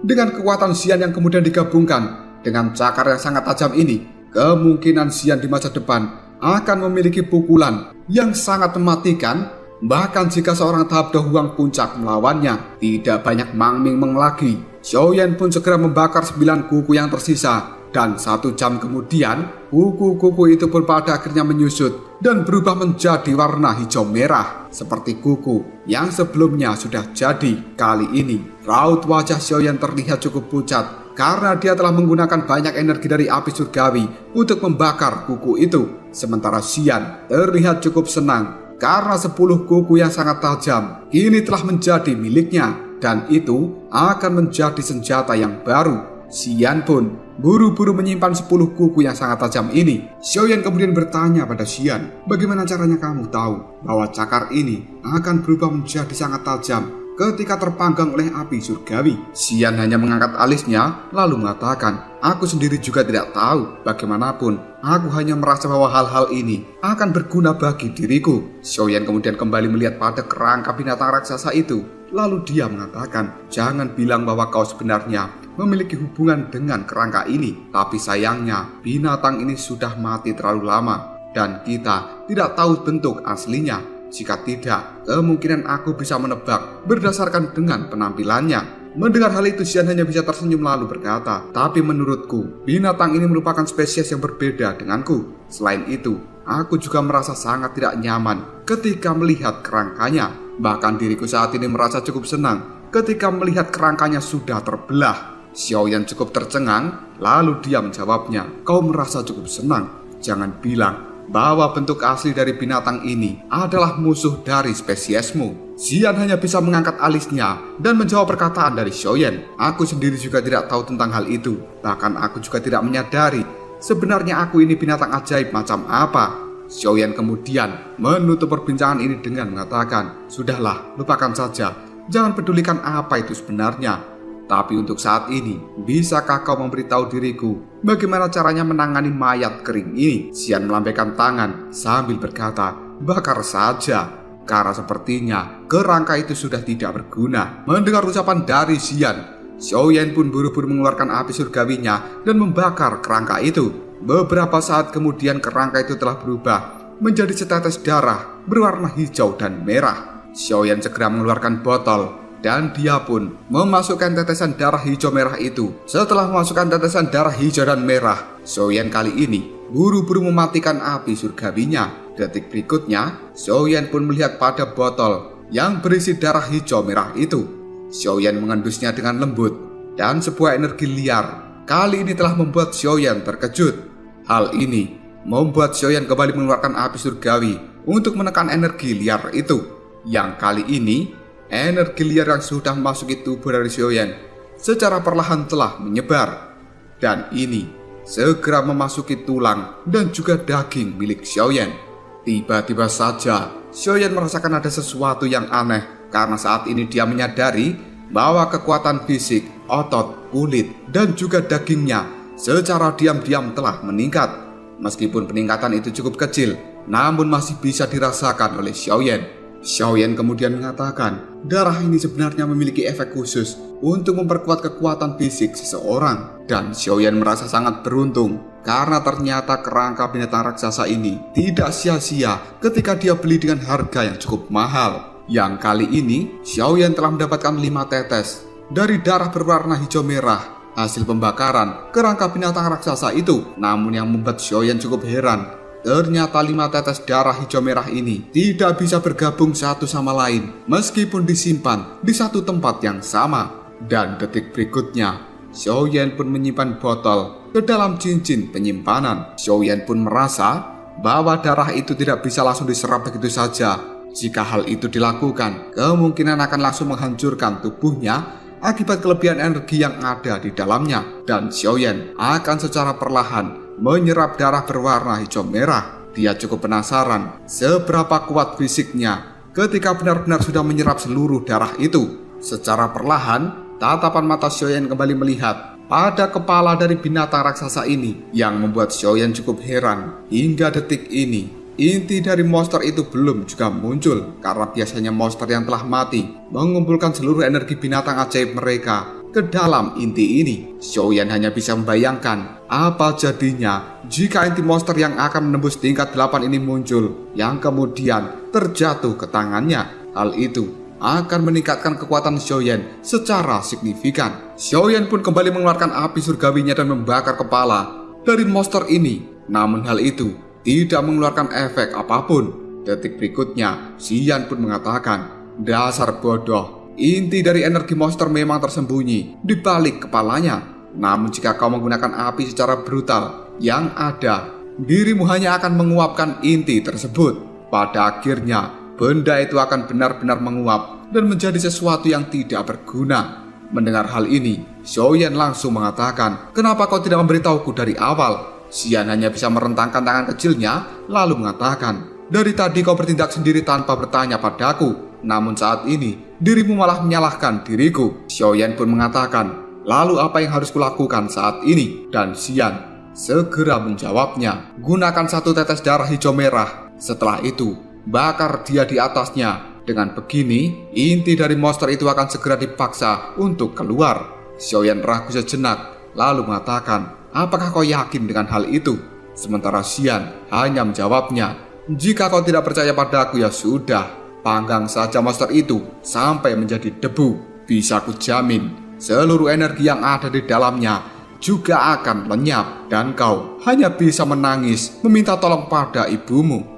dengan kekuatan Xian yang kemudian digabungkan dengan cakar yang sangat tajam ini, kemungkinan Xian di masa depan akan memiliki pukulan yang sangat mematikan. Bahkan jika seorang tahap Dohuang puncak melawannya, tidak banyak mangming-meng lagi. Xiaoyan pun segera membakar 9 kuku yang tersisa, dan 1 jam kemudian kuku-kuku itu pun pada akhirnya menyusut dan berubah menjadi warna hijau merah seperti kuku yang sebelumnya sudah jadi. Kali ini raut wajah Xiaoyan terlihat cukup pucat karena dia telah menggunakan banyak energi dari api surgawi untuk membakar kuku itu. Sementara Xian terlihat cukup senang karena 10 kuku yang sangat tajam kini telah menjadi miliknya, dan itu akan menjadi senjata yang baru. Xian pun buru-buru menyimpan 10 kuku yang sangat tajam ini. Xiaoyan kemudian bertanya pada Xian, "Bagaimana caranya kamu tahu bahwa cakar ini akan berubah menjadi sangat tajam ketika terpanggang oleh api surgawi?" Xian hanya mengangkat alisnya lalu mengatakan, "Aku sendiri juga tidak tahu. Bagaimanapun, aku hanya merasa bahwa hal-hal ini akan berguna bagi diriku." Xiaoyan kemudian kembali melihat pada kerangka binatang raksasa itu. Lalu dia mengatakan, "Jangan bilang bahwa kau sebenarnya memiliki hubungan dengan kerangka ini. Tapi sayangnya, binatang ini sudah mati terlalu lama, dan kita tidak tahu bentuk aslinya. Jika tidak, kemungkinan aku bisa menebak berdasarkan dengan penampilannya." Mendengar hal itu, Xian hanya bisa tersenyum lalu berkata, "Tapi menurutku, binatang ini merupakan spesies yang berbeda denganku. Selain itu, aku juga merasa sangat tidak nyaman ketika melihat kerangkanya. Bahkan diriku saat ini merasa cukup senang ketika melihat kerangkanya sudah terbelah." Xiaoyan cukup tercengang, lalu dia menjawabnya, "Kau merasa cukup senang? Jangan bilang bahwa bentuk asli dari binatang ini adalah musuh dari spesiesmu." Xian hanya bisa mengangkat alisnya dan menjawab perkataan dari Xiaoyan, "Aku sendiri juga tidak tahu tentang hal itu. Bahkan aku juga tidak menyadari sebenarnya aku ini binatang ajaib macam apa." Xiaoyan kemudian menutup perbincangan ini dengan mengatakan, "Sudahlah, lupakan saja. Jangan pedulikan apa itu sebenarnya. Tapi untuk saat ini, bisakah kau memberitahu diriku bagaimana caranya menangani mayat kering ini?" Xian melambaikan tangan sambil berkata, "Bakar saja." Karena sepertinya kerangka itu sudah tidak berguna. Mendengar ucapan dari Xian, Xiaoyan pun buru-buru mengeluarkan api surgawinya dan membakar kerangka itu. Beberapa saat kemudian kerangka itu telah berubah menjadi setetes darah berwarna hijau dan merah. Xiaoyan segera mengeluarkan botol dan dia pun memasukkan tetesan darah hijau merah itu. Setelah memasukkan tetesan darah hijau dan merah, Xiaoyan kali ini buru-buru mematikan api surgawinya. Detik berikutnya, Xiaoyan pun melihat pada botol yang berisi darah hijau merah itu. Xiaoyan mengendusnya dengan lembut, dan sebuah energi liar kali ini telah membuat Xiaoyan terkejut. Hal ini membuat Xiaoyan kembali mengeluarkan api surgawi untuk menekan energi liar itu. Yang kali ini, energi liar yang sudah memasuki tubuh dari Xiaoyan secara perlahan telah menyebar. Dan ini segera memasuki tulang dan juga daging milik Xiaoyan. Tiba-tiba saja, Xiaoyan merasakan ada sesuatu yang aneh karena saat ini dia menyadari bahwa kekuatan fisik, otot, kulit, dan juga dagingnya secara diam-diam telah meningkat. Meskipun peningkatan itu cukup kecil, namun masih bisa dirasakan oleh Xiaoyan. Xiaoyan kemudian mengatakan, darah ini sebenarnya memiliki efek khusus untuk memperkuat kekuatan fisik seseorang. Dan Xiaoyan merasa sangat beruntung karena ternyata kerangka binatang raksasa ini tidak sia-sia ketika dia beli dengan harga yang cukup mahal. Yang kali ini, Xiaoyan telah mendapatkan 5 tetes dari darah berwarna hijau merah hasil pembakaran kerangka binatang raksasa itu. Namun yang membuat Xiaoyan cukup heran, ternyata 5 tetes darah hijau merah ini tidak bisa bergabung satu sama lain meskipun disimpan di satu tempat yang sama. Dan detik berikutnya, Xiaoyan pun menyimpan botol ke dalam cincin penyimpanan. Xiaoyan pun merasa bahwa darah itu tidak bisa langsung diserap begitu saja. Jika hal itu dilakukan, kemungkinan akan langsung menghancurkan tubuhnya akibat kelebihan energi yang ada di dalamnya. Dan Xiaoyan akan secara perlahan menyerap darah berwarna hijau merah. Dia cukup penasaran seberapa kuat fisiknya ketika benar-benar sudah menyerap seluruh darah itu. Secara perlahan, tatapan mata Xiaoyan kembali melihat pada kepala dari binatang raksasa ini yang membuat Xiaoyan cukup heran. Hingga detik ini, inti dari monster itu belum juga muncul karena biasanya monster yang telah mati mengumpulkan seluruh energi binatang ajaib mereka ke dalam inti ini. Xiaoyan hanya bisa membayangkan apa jadinya jika inti monster yang akan menembus tingkat 8 ini muncul yang kemudian terjatuh ke tangannya. Hal itu akan meningkatkan kekuatan Xiaoyan secara signifikan. Xiaoyan pun kembali mengeluarkan api surgawinya dan membakar kepala dari monster ini. Namun hal itu tidak mengeluarkan efek apapun. Detik berikutnya, Xian pun mengatakan, dasar bodoh, inti dari energi monster memang tersembunyi di balik kepalanya. Namun jika kau menggunakan api secara brutal, yang ada, dirimu hanya akan menguapkan inti tersebut. Pada akhirnya, benda itu akan benar-benar menguap dan menjadi sesuatu yang tidak berguna. Mendengar hal ini, Xiaoyan langsung mengatakan, kenapa kau tidak memberitahuku dari awal? Xian hanya bisa merentangkan tangan kecilnya lalu mengatakan, dari tadi kau bertindak sendiri tanpa bertanya padaku, namun saat ini dirimu malah menyalahkan diriku. Xiaoyan pun mengatakan, lalu apa yang harus kulakukan saat ini? Dan Xian segera menjawabnya, gunakan 1 tetes darah hijau merah. Setelah itu, bakar dia di atasnya. Dengan begini, inti dari monster itu akan segera dipaksa untuk keluar. Xiaoyan ragu sejenak lalu mengatakan, apakah kau yakin dengan hal itu? Sementara Xian hanya menjawabnya, jika kau tidak percaya padaku ya sudah, panggang saja monster itu sampai menjadi debu. Bisa kujamin, seluruh energi yang ada di dalamnya juga akan lenyap dan kau hanya bisa menangis meminta tolong pada ibumu.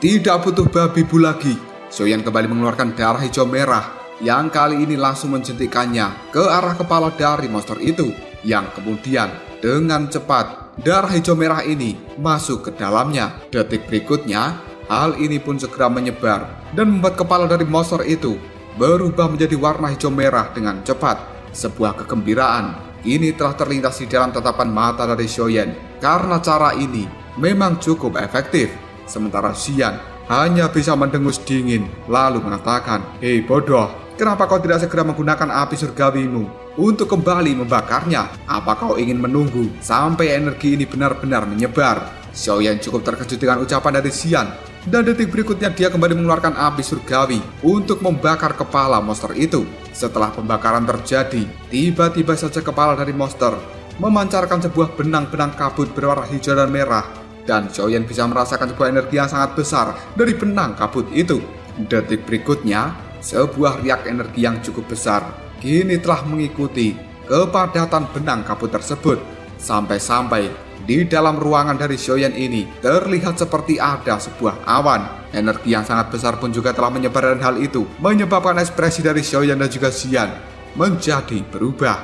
Tidak butuh babi bu lagi, Xiaoyan kembali mengeluarkan darah hijau merah yang kali ini langsung menjentikannya ke arah kepala dari monster itu, yang kemudian dengan cepat darah hijau merah ini masuk ke dalamnya. Detik berikutnya, hal ini pun segera menyebar dan membuat kepala dari monster itu berubah menjadi warna hijau merah dengan cepat. Sebuah kegembiraan ini telah terlintas di dalam tatapan mata dari Xiaoyan karena cara ini memang cukup efektif. Sementara Xian hanya bisa mendengus dingin lalu mengatakan, hei bodoh, kenapa kau tidak segera menggunakan api surgawimu untuk kembali membakarnya? Apa kau ingin menunggu sampai energi ini benar-benar menyebar? Xiaoyan cukup terkejut dengan ucapan dari Xian, dan detik berikutnya dia kembali mengeluarkan api surgawi untuk membakar kepala monster itu. Setelah pembakaran terjadi, tiba-tiba saja kepala dari monster memancarkan sebuah benang-benang kabut berwarna hijau dan merah. Dan Xiaoyan bisa merasakan sebuah energi yang sangat besar dari benang kabut itu. Detik berikutnya, sebuah riak energi yang cukup besar kini telah mengikuti kepadatan benang kabut tersebut. Sampai-sampai di dalam ruangan dari Xiaoyan ini terlihat seperti ada sebuah awan. Energi yang sangat besar pun juga telah menyebar, dan hal itu menyebabkan ekspresi dari Xiaoyan dan juga Xian menjadi berubah.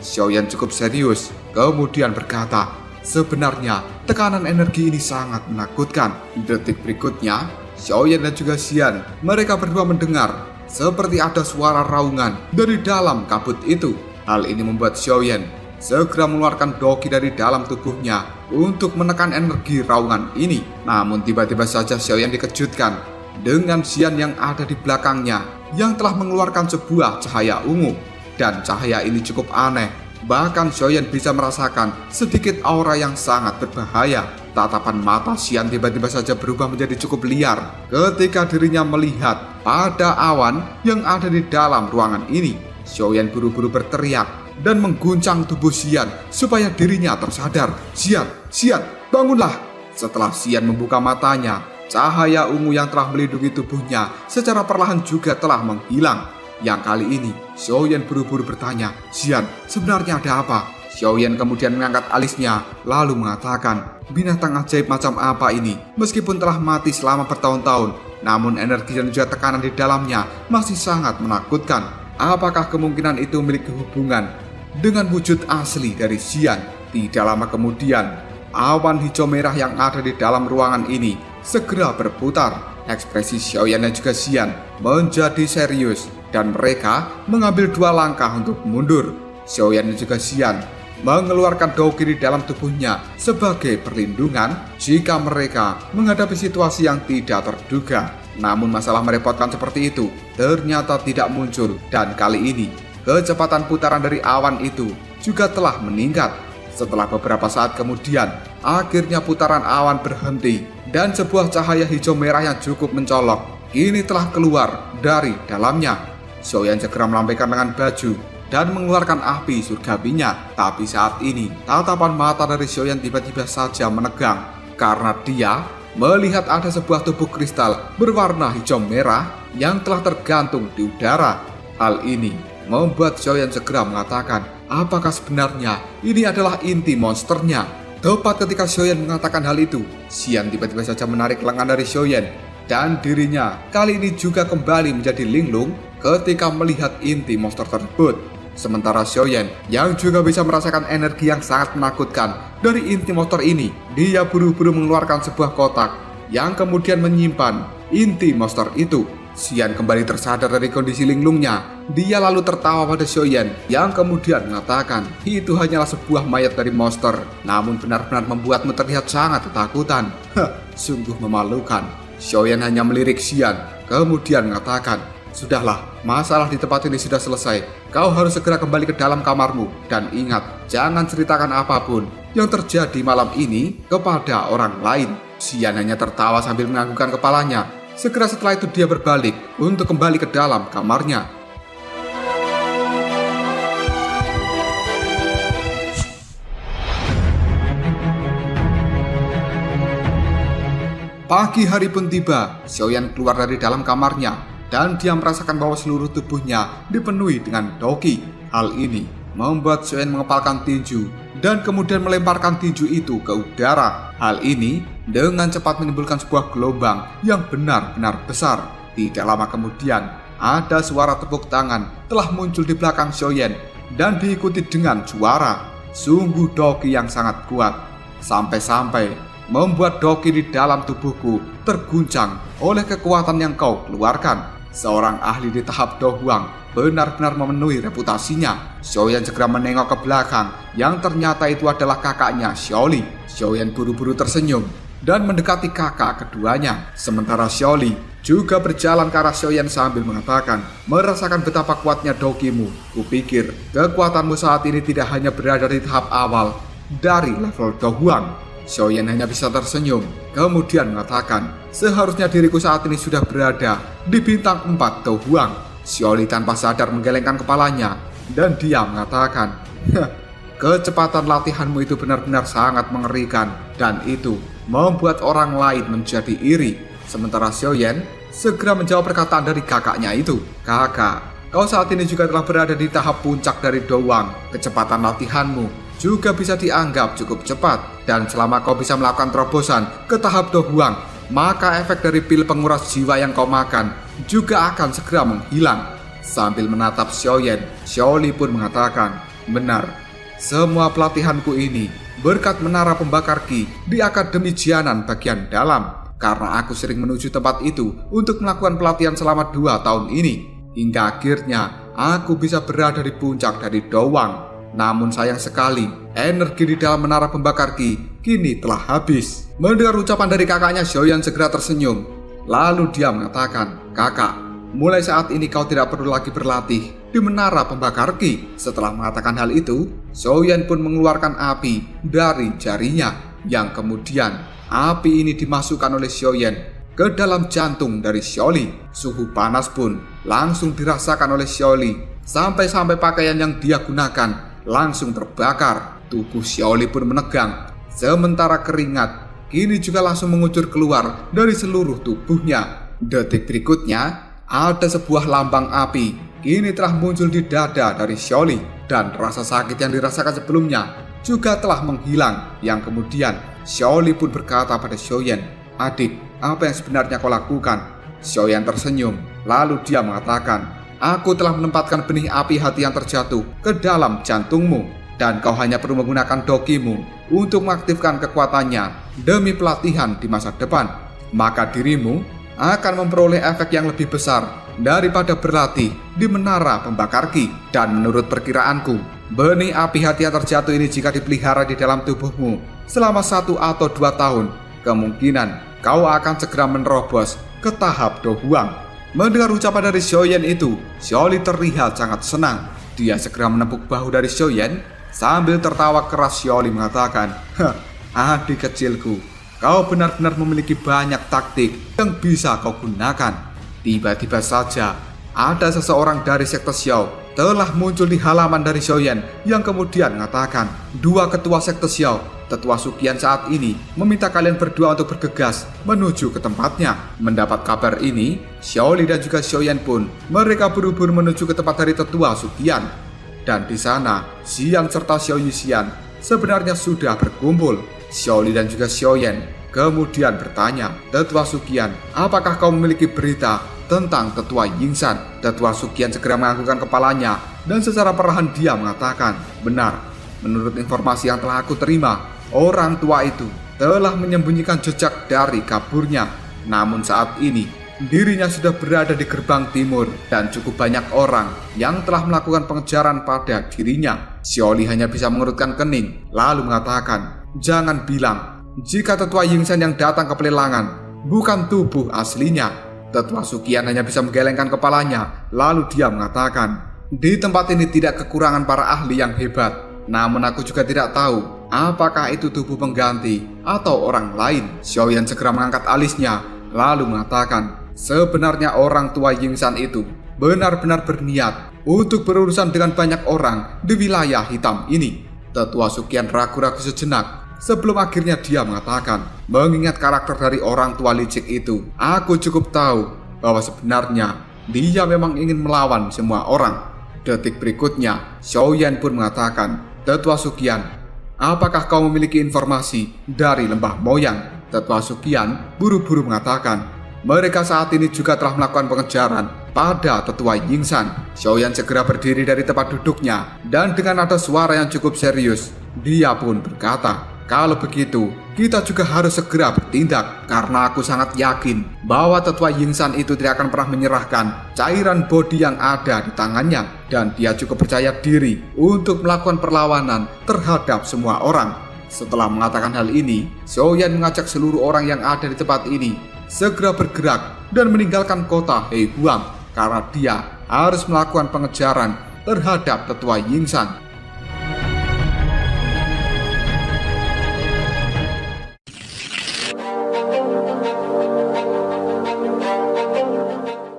Xiaoyan cukup serius, kemudian berkata, sebenarnya tekanan energi ini sangat menakutkan. Detik berikutnya, Xiaoyan dan juga Xian, mereka berdua mendengar seperti ada suara raungan dari dalam kabut itu. Hal ini membuat Xiaoyan segera mengeluarkan doki dari dalam tubuhnya untuk menekan energi raungan ini. Namun tiba-tiba saja Xiaoyan dikejutkan dengan Xian yang ada di belakangnya yang telah mengeluarkan sebuah cahaya ungu. Dan cahaya ini cukup aneh. Bahkan Xiaoyan bisa merasakan sedikit aura yang sangat berbahaya. Tatapan mata Xian tiba-tiba saja berubah menjadi cukup liar ketika dirinya melihat pada awan yang ada di dalam ruangan ini. Xiaoyan buru-buru berteriak dan mengguncang tubuh Xian supaya dirinya tersadar. Xian, bangunlah! Setelah Xian membuka matanya, cahaya ungu yang telah melindungi tubuhnya secara perlahan juga telah menghilang. Yang kali ini, Xiaoyan buru-buru bertanya, Xian, sebenarnya ada apa? Xiaoyan kemudian mengangkat alisnya, lalu mengatakan, binatang ajaib macam apa ini? Meskipun telah mati selama bertahun-tahun, namun energi dan juga tekanan di dalamnya masih sangat menakutkan. Apakah kemungkinan itu memiliki hubungan dengan wujud asli dari Xian? Tidak lama kemudian, awan hijau merah yang ada di dalam ruangan ini segera berputar. Ekspresi Xiaoyan dan juga Xian menjadi serius dan mereka mengambil 2 langkah untuk mundur. Xiaoyan dan juga Xian mengeluarkan doki di dalam tubuhnya sebagai perlindungan jika mereka menghadapi situasi yang tidak terduga. Namun masalah merepotkan seperti itu ternyata tidak muncul, dan kali ini kecepatan putaran dari awan itu juga telah meningkat. Setelah beberapa saat kemudian, akhirnya putaran awan berhenti dan sebuah cahaya hijau merah yang cukup mencolok kini telah keluar dari dalamnya. Xiaoyan segera melambaikan lengan baju dan mengeluarkan api surgawinya. Tapi saat ini, tatapan mata dari Xiaoyan tiba-tiba saja menegang karena dia melihat ada sebuah tubuh kristal berwarna hijau merah yang telah tergantung di udara. Hal ini membuat Xiaoyan segera mengatakan, apakah sebenarnya ini adalah inti monsternya? Tepat ketika Xiaoyan mengatakan hal itu, Xian tiba-tiba saja menarik lengan dari Xiaoyan dan dirinya kali ini juga kembali menjadi linglung ketika melihat inti monster tersebut. Sementara Xiaoyan yang juga bisa merasakan energi yang sangat menakutkan dari inti monster ini, dia buru-buru mengeluarkan sebuah kotak yang kemudian menyimpan inti monster itu. Xian kembali tersadar dari kondisi linglungnya. Dia lalu tertawa pada Xiaoyan yang kemudian mengatakan, itu hanyalah sebuah mayat dari monster, namun benar-benar membuatmu terlihat sangat ketakutan. Sungguh memalukan. Xiaoyan hanya melirik Xian, kemudian mengatakan, sudahlah, masalah di tempat ini sudah selesai. Kau harus segera kembali ke dalam kamarmu. Dan ingat, jangan ceritakan apapun yang terjadi malam ini kepada orang lain. Xian hanya tertawa sambil menganggukkan kepalanya. Segera setelah itu dia berbalik untuk kembali ke dalam kamarnya. Pagi hari pun tiba. Xiaoyan keluar dari dalam kamarnya dan dia merasakan bahwa seluruh tubuhnya dipenuhi dengan doki. Hal ini membuat Xiaoyan mengepalkan tinju dan kemudian melemparkan tinju itu ke udara. Hal ini dengan cepat menimbulkan sebuah gelombang yang benar-benar besar. Tidak lama kemudian, ada suara tepuk tangan telah muncul di belakang Xiaoyan dan diikuti dengan suara, sungguh doki yang sangat kuat. Sampai-sampai membuat doki di dalam tubuhku terguncang oleh kekuatan yang kau keluarkan. Seorang ahli di tahap Do Huang benar-benar memenuhi reputasinya. Xiaoyan segera menengok ke belakang yang ternyata itu adalah kakaknya Xiaoli. Xiaoyan buru-buru tersenyum dan mendekati kakak keduanya. Sementara Xiaoli juga berjalan ke arah Xiaoyan sambil mengatakan, merasakan betapa kuatnya dokimu. Kupikir kekuatanmu saat ini tidak hanya berada di tahap awal dari level Do Huang. Xiaoyan hanya bisa tersenyum, kemudian mengatakan, seharusnya diriku saat ini sudah berada di bintang 4 Do Huang. Xiaoli tanpa sadar menggelengkan kepalanya, dan dia mengatakan, kecepatan latihanmu itu benar-benar sangat mengerikan, dan itu membuat orang lain menjadi iri. Sementara Xiaoyan segera menjawab perkataan dari kakaknya itu, kakak, kau saat ini juga telah berada di tahap puncak dari Do Huang. Kecepatan latihanmu juga bisa dianggap cukup cepat, dan selama kau bisa melakukan terobosan ke tahap Do Huang, maka efek dari pil penguras jiwa yang kau makan juga akan segera menghilang. Sambil menatap Xiaoyan, Xiaoli pun mengatakan, Benar, semua pelatihanku ini berkat menara pembakar ki di Akademi Jianan bagian dalam. Karena aku sering menuju tempat itu untuk melakukan pelatihan selama 2 tahun ini. Hingga akhirnya aku bisa berada di puncak dari Dowang. Namun sayang sekali, energi di dalam menara pembakar ki kini telah habis. Mendengar ucapan dari kakaknya, Xiaoyan segera tersenyum. Lalu dia mengatakan, "Kakak, mulai saat ini kau tidak perlu lagi berlatih di menara pembakar ki." Setelah mengatakan hal itu, Xiaoyan pun mengeluarkan api dari jarinya. Yang kemudian, api ini dimasukkan oleh Xiaoyan ke dalam jantung dari Xiaoli. Suhu panas pun langsung dirasakan oleh Xiaoli. Sampai-sampai pakaian yang dia gunakan langsung terbakar. Tubuh Xiaoli pun menegang. Sementara keringat kini juga langsung mengucur keluar dari seluruh tubuhnya. Detik berikutnya, ada sebuah lambang api kini telah muncul di dada dari Xiaoli. Dan rasa sakit yang dirasakan sebelumnya juga telah menghilang. Yang kemudian Xiaoli pun berkata pada Xiaoyan, "Adik, apa yang sebenarnya kau lakukan?" Xiaoyan tersenyum. Lalu dia mengatakan, "Aku telah menempatkan benih api hati yang terjatuh ke dalam jantungmu. Dan kau hanya perlu menggunakan dokimu untuk mengaktifkan kekuatannya demi pelatihan di masa depan. Maka dirimu akan memperoleh efek yang lebih besar daripada berlatih di menara pembakar ki. Dan menurut perkiraanku, benih api hati yang terjatuh ini jika dipelihara di dalam tubuhmu selama 1 atau 2 tahun, kemungkinan kau akan segera menerobos ke tahap Dohuang." Mendengar ucapan dari Xiaoyan itu, Xiaoli terlihat sangat senang. Dia segera menepuk bahu dari Xiaoyan sambil tertawa keras. Xiaoli mengatakan, "Adik kecilku, kau benar-benar memiliki banyak taktik yang bisa kau gunakan." Tiba-tiba saja ada seseorang dari sekte Xiao telah muncul di halaman dari Xiaoyan yang kemudian mengatakan, "Dua ketua sekte Xiao, Tetua Sukian saat ini meminta kalian berdua untuk bergegas menuju ke tempatnya." Mendapat kabar ini, Xiaoli dan juga Xiaoyan pun mereka buru-buru menuju ke tempat dari Tetua Sukian. Dan di sana, Xian serta Xiao Yixian sebenarnya sudah berkumpul. Xiaoli dan juga Xiaoyan kemudian bertanya, "Tetua Sukian, apakah kau memiliki berita tentang Tetua Yingsan?" Tetua Sukian segera menganggukkan kepalanya dan secara perlahan dia mengatakan, "Benar, menurut informasi yang telah aku terima, orang tua itu telah menyembunyikan jejak dari kaburnya. Namun saat ini, dirinya sudah berada di gerbang timur dan cukup banyak orang yang telah melakukan pengejaran pada dirinya." Xiaoli hanya bisa mengerutkan kening, lalu mengatakan, "Jangan bilang jika Tetua Yingsan yang datang ke pelelangan bukan tubuh aslinya." Tetua Sukian hanya bisa menggelengkan kepalanya, lalu dia mengatakan, "Di tempat ini tidak kekurangan para ahli yang hebat. Namun aku juga tidak tahu apakah itu tubuh pengganti atau orang lain." Xiaoyan segera mengangkat alisnya lalu mengatakan, "Sebenarnya orang tua Yingsan itu benar-benar berniat untuk berurusan dengan banyak orang di wilayah hitam ini." Tetua Sukian ragu-ragu sejenak sebelum akhirnya dia mengatakan, "Mengingat karakter dari orang tua licik itu, aku cukup tahu bahwa sebenarnya dia memang ingin melawan semua orang." Detik berikutnya, Xiaoyan pun mengatakan, "Tetua Sukian, apakah kau memiliki informasi dari lembah Moyang?" Tetua Sukian buru-buru mengatakan, "Mereka saat ini juga telah melakukan pengejaran pada Tetua Yingsan." Xiaoyan segera berdiri dari tempat duduknya dan dengan nada suara yang cukup serius, dia pun berkata, "Kalau begitu, kita juga harus segera bertindak. Karena aku sangat yakin bahwa Tetua Yingsan itu tidak akan pernah menyerahkan cairan bodi yang ada di tangannya. Dan dia cukup percaya diri untuk melakukan perlawanan terhadap semua orang." Setelah mengatakan hal ini, Xiaoyan mengajak seluruh orang yang ada di tempat ini segera bergerak dan meninggalkan kota Heihuang. Karena dia harus melakukan pengejaran terhadap Tetua Yingsan.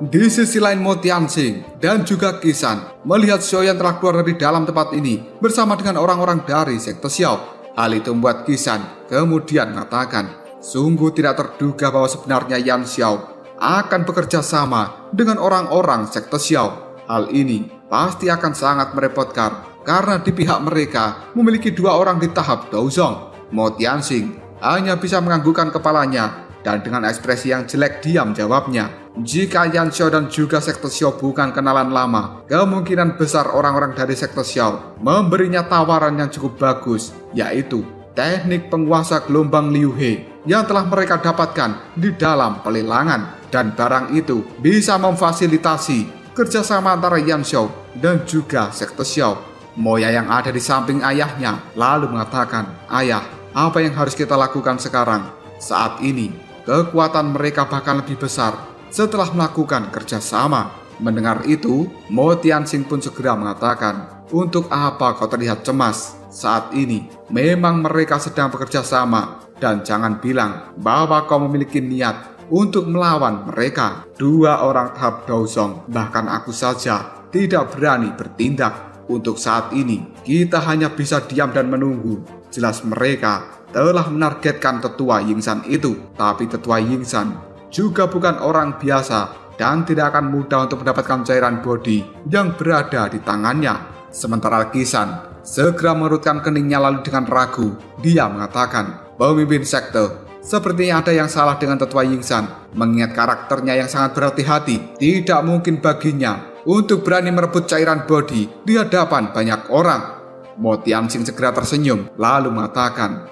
Di sisi lain, Mo Tianxing dan juga Qisan melihat Xiaoyan telah keluar dari dalam tempat ini bersama dengan orang-orang dari sekte Xiao. Hal itu membuat Qisan kemudian mengatakan, sungguh tidak terduga bahwa sebenarnya Yan Xiao akan bekerja sama dengan orang-orang sekte Xiao. Hal ini pasti akan sangat merepotkan karena di pihak mereka memiliki 2 orang di tahap Douzong. Mo Tianxing hanya bisa menganggukkan kepalanya dan dengan ekspresi yang jelek dia menjawabnya, Jika Yan Xiao dan juga sekte Xiao bukan kenalan lama, kemungkinan besar orang-orang dari sekte Xiao memberinya tawaran yang cukup bagus, yaitu teknik penguasa gelombang Liu He yang telah mereka dapatkan di dalam pelelangan. Dan barang itu bisa memfasilitasi kerjasama antara Yan Xiao dan juga sekte Xiao. Moya yang ada di samping ayahnya lalu mengatakan, "Ayah, apa yang harus kita lakukan sekarang? Saat ini, kekuatan mereka bahkan lebih besar setelah melakukan kerjasama." Mendengar itu, Mo Tianxing pun segera mengatakan, "Untuk apa kau terlihat cemas? Saat ini, memang mereka sedang bekerja sama. Dan jangan bilang bahwa kau memiliki niat untuk melawan mereka. Dua orang tahap Daozong, bahkan aku saja tidak berani bertindak. Untuk saat ini, kita hanya bisa diam dan menunggu. Jelas mereka telah menargetkan tetua Yingsan itu. Tapi tetua Yingsan juga bukan orang biasa dan tidak akan mudah untuk mendapatkan cairan bodi yang berada di tangannya." Sementara Qisan segera mengerutkan keningnya lalu dengan ragu, dia mengatakan, "Pemimpin sekte, sepertinya ada yang salah dengan tetua Yingsan. Mengingat karakternya yang sangat berhati-hati, tidak mungkin baginya untuk berani merebut cairan bodi di hadapan banyak orang." Mo Tianxing segera tersenyum lalu mengatakan,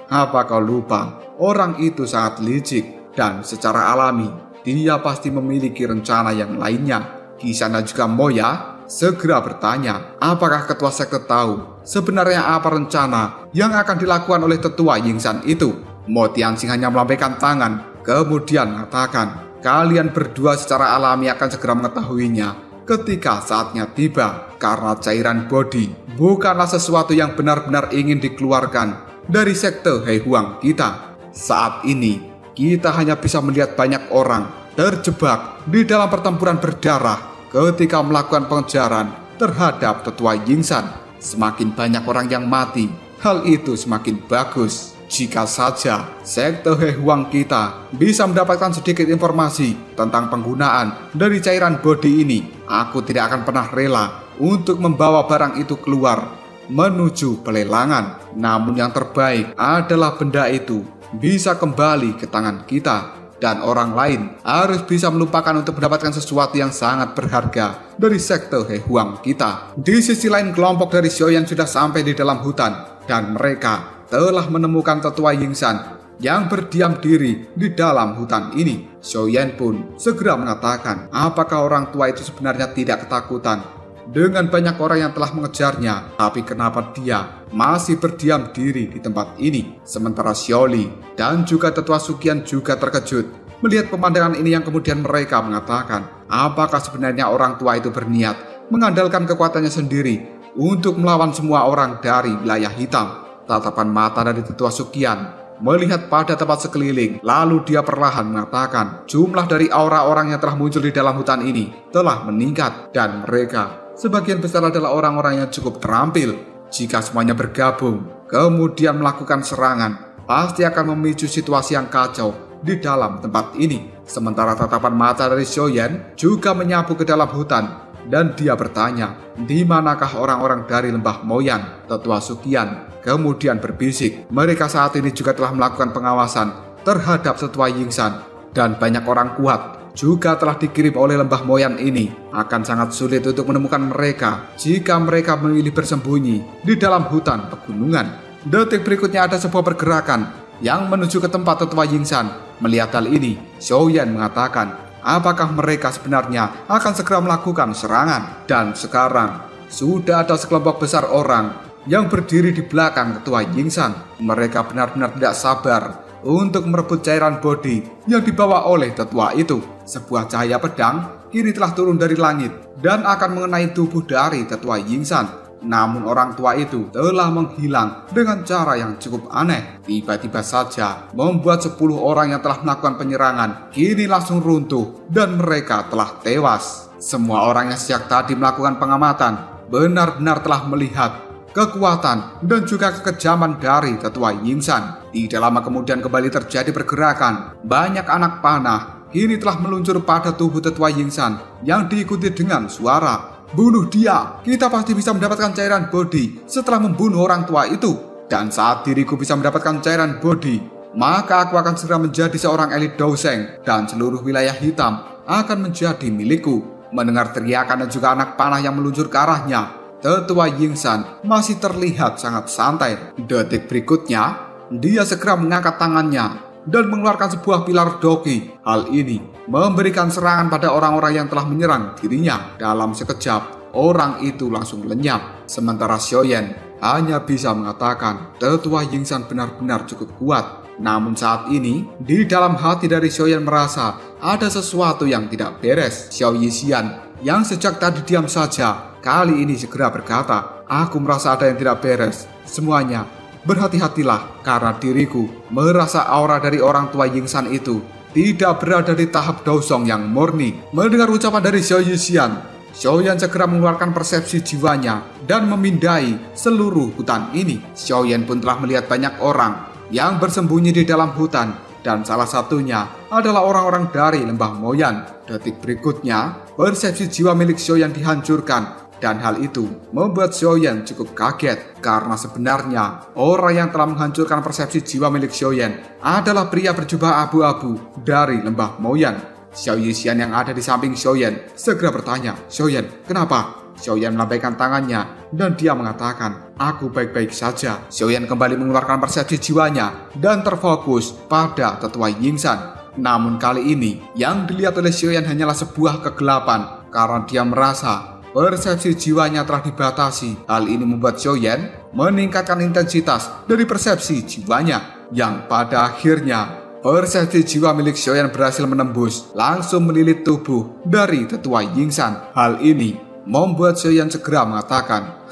"Apa kau lupa? Orang itu sangat licik dan secara alami dia pasti memiliki rencana yang lainnya." Qisan dan juga Moya segera bertanya, apakah ketua sekte tahu sebenarnya apa rencana yang akan dilakukan oleh tetua Yingsan itu? Mo Tianxing hanya melambaikan tangan, kemudian mengatakan, "Kalian berdua secara alami akan segera mengetahuinya ketika saatnya tiba, karena cairan bodi bukanlah sesuatu yang benar-benar ingin dikeluarkan dari sekte He Huang kita. Saat ini, kita hanya bisa melihat banyak orang terjebak di dalam pertempuran berdarah ketika melakukan pengejaran terhadap tetua Yingsan. Semakin banyak orang yang mati, hal itu semakin bagus. Jika saja sekte He Huang kita bisa mendapatkan sedikit informasi tentang penggunaan dari cairan bodi ini, aku tidak akan pernah rela untuk membawa barang itu keluar menuju pelelangan. Namun yang terbaik adalah benda itu bisa kembali ke tangan kita, dan orang lain harus bisa melupakan untuk mendapatkan sesuatu yang sangat berharga dari sekte He Huang kita." Di sisi lain, kelompok dari Xiaoyan sudah sampai di dalam hutan dan mereka telah menemukan tetua Yingsan yang berdiam diri di dalam hutan ini. Xiaoyan pun segera mengatakan, apakah orang tua itu sebenarnya tidak ketakutan dengan banyak orang yang telah mengejarnya, tapi kenapa dia masih berdiam diri di tempat ini? Sementara Xiaoli dan juga tetua Suqian juga terkejut melihat pemandangan ini, yang kemudian mereka mengatakan, apakah sebenarnya orang tua itu berniat mengandalkan kekuatannya sendiri untuk melawan semua orang dari wilayah hitam? Tatapan mata dari tetua Suqian melihat pada tempat sekeliling, lalu dia perlahan mengatakan, jumlah dari aura orang yang telah muncul di dalam hutan ini telah meningkat, dan mereka sebagian besar adalah orang-orang yang cukup terampil. Jika semuanya bergabung kemudian melakukan serangan, pasti akan memicu situasi yang kacau di dalam tempat ini. Sementara tatapan mata dari Xiaoyan juga menyapu ke dalam hutan, dan dia bertanya, di manakah orang-orang dari lembah Moyan? Tetua Suqian kemudian berbisik, mereka saat ini juga telah melakukan pengawasan terhadap tetua Yingsan, dan banyak orang kuat juga telah dikirim oleh lembah Moyan ini. Akan sangat sulit untuk menemukan mereka jika mereka memilih bersembunyi di dalam hutan pegunungan. Detik berikutnya ada sebuah pergerakan yang menuju ke tempat tetua Yingsan. Melihat hal ini, Xiaoyan mengatakan, apakah mereka sebenarnya akan segera melakukan serangan? Dan sekarang sudah ada sekelompok besar orang yang berdiri di belakang tetua Yingsan. Mereka benar-benar tidak sabar untuk merebut cairan bodi yang dibawa oleh tetua itu. Sebuah cahaya pedang kini telah turun dari langit dan akan mengenai tubuh dari tetua Yingsan. Namun orang tua itu telah menghilang dengan cara yang cukup aneh. Tiba-tiba saja membuat 10 orang yang telah melakukan penyerangan kini langsung runtuh dan mereka telah tewas. Semua orang yang sejak tadi melakukan pengamatan benar-benar telah melihat kekuatan dan juga kekejaman dari tetua Yingsan. Tidak lama kemudian kembali terjadi pergerakan. Banyak anak panah kini telah meluncur pada tubuh tetua Yingsan yang diikuti dengan suara, bunuh dia, kita pasti bisa mendapatkan cairan bodi setelah membunuh orang tua itu. Dan saat diriku bisa mendapatkan cairan bodi, maka aku akan segera menjadi seorang elit Douseng dan seluruh wilayah hitam akan menjadi milikku. Mendengar teriakan dan juga anak panah yang meluncur ke arahnya, Tetua Yingsan masih terlihat sangat santai. Detik berikutnya, dia segera mengangkat tangannya dan mengeluarkan sebuah pilar doki. Hal ini memberikan serangan pada orang-orang yang telah menyerang dirinya. Dalam sekejap, orang itu langsung lenyap. Sementara Xiaoyan hanya bisa mengatakan Tetua Yingsan benar-benar cukup kuat. Namun saat ini, di dalam hati dari Xiaoyan merasa ada sesuatu yang tidak beres. Xiao Yixian yang sejak tadi diam saja, kali ini segera berkata, "Aku merasa ada yang tidak beres. Semuanya, berhati-hatilah karena diriku merasa aura dari orang tua Yingsan itu tidak berada di tahap Dousong yang murni." Mendengar ucapan dari Xiao Yixian, Xiaoyan segera mengeluarkan persepsi jiwanya dan memindai seluruh hutan ini. Xiaoyan pun telah melihat banyak orang yang bersembunyi di dalam hutan, dan salah satunya adalah orang-orang dari lembah Moyan. Detik berikutnya, persepsi jiwa milik Xiaoyan dihancurkan, dan hal itu membuat Xiaoyan cukup kaget karena sebenarnya orang yang telah menghancurkan persepsi jiwa milik Xiaoyan adalah pria berjubah abu-abu dari lembah Moyan. Xiao Yixian yang ada di samping Xiaoyan segera bertanya, "Xiaoyan, kenapa?" Xiaoyan melambaikan tangannya dan dia mengatakan, "Aku baik-baik saja." Xiaoyan kembali mengeluarkan persepsi jiwanya dan terfokus pada Tetua Yingsan. Namun kali ini yang dilihat oleh Xiaoyan hanyalah sebuah kegelapan karena dia merasa persepsi jiwanya telah dibatasi. Hal ini membuat Xiaoyan meningkatkan intensitas dari persepsi jiwanya, yang pada akhirnya persepsi jiwa milik Xiaoyan berhasil menembus langsung melilit tubuh dari Tetua Yingsan. Hal ini membuat Xiaoyan segera mengatakan,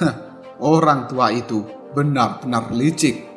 orang tua itu benar-benar licik.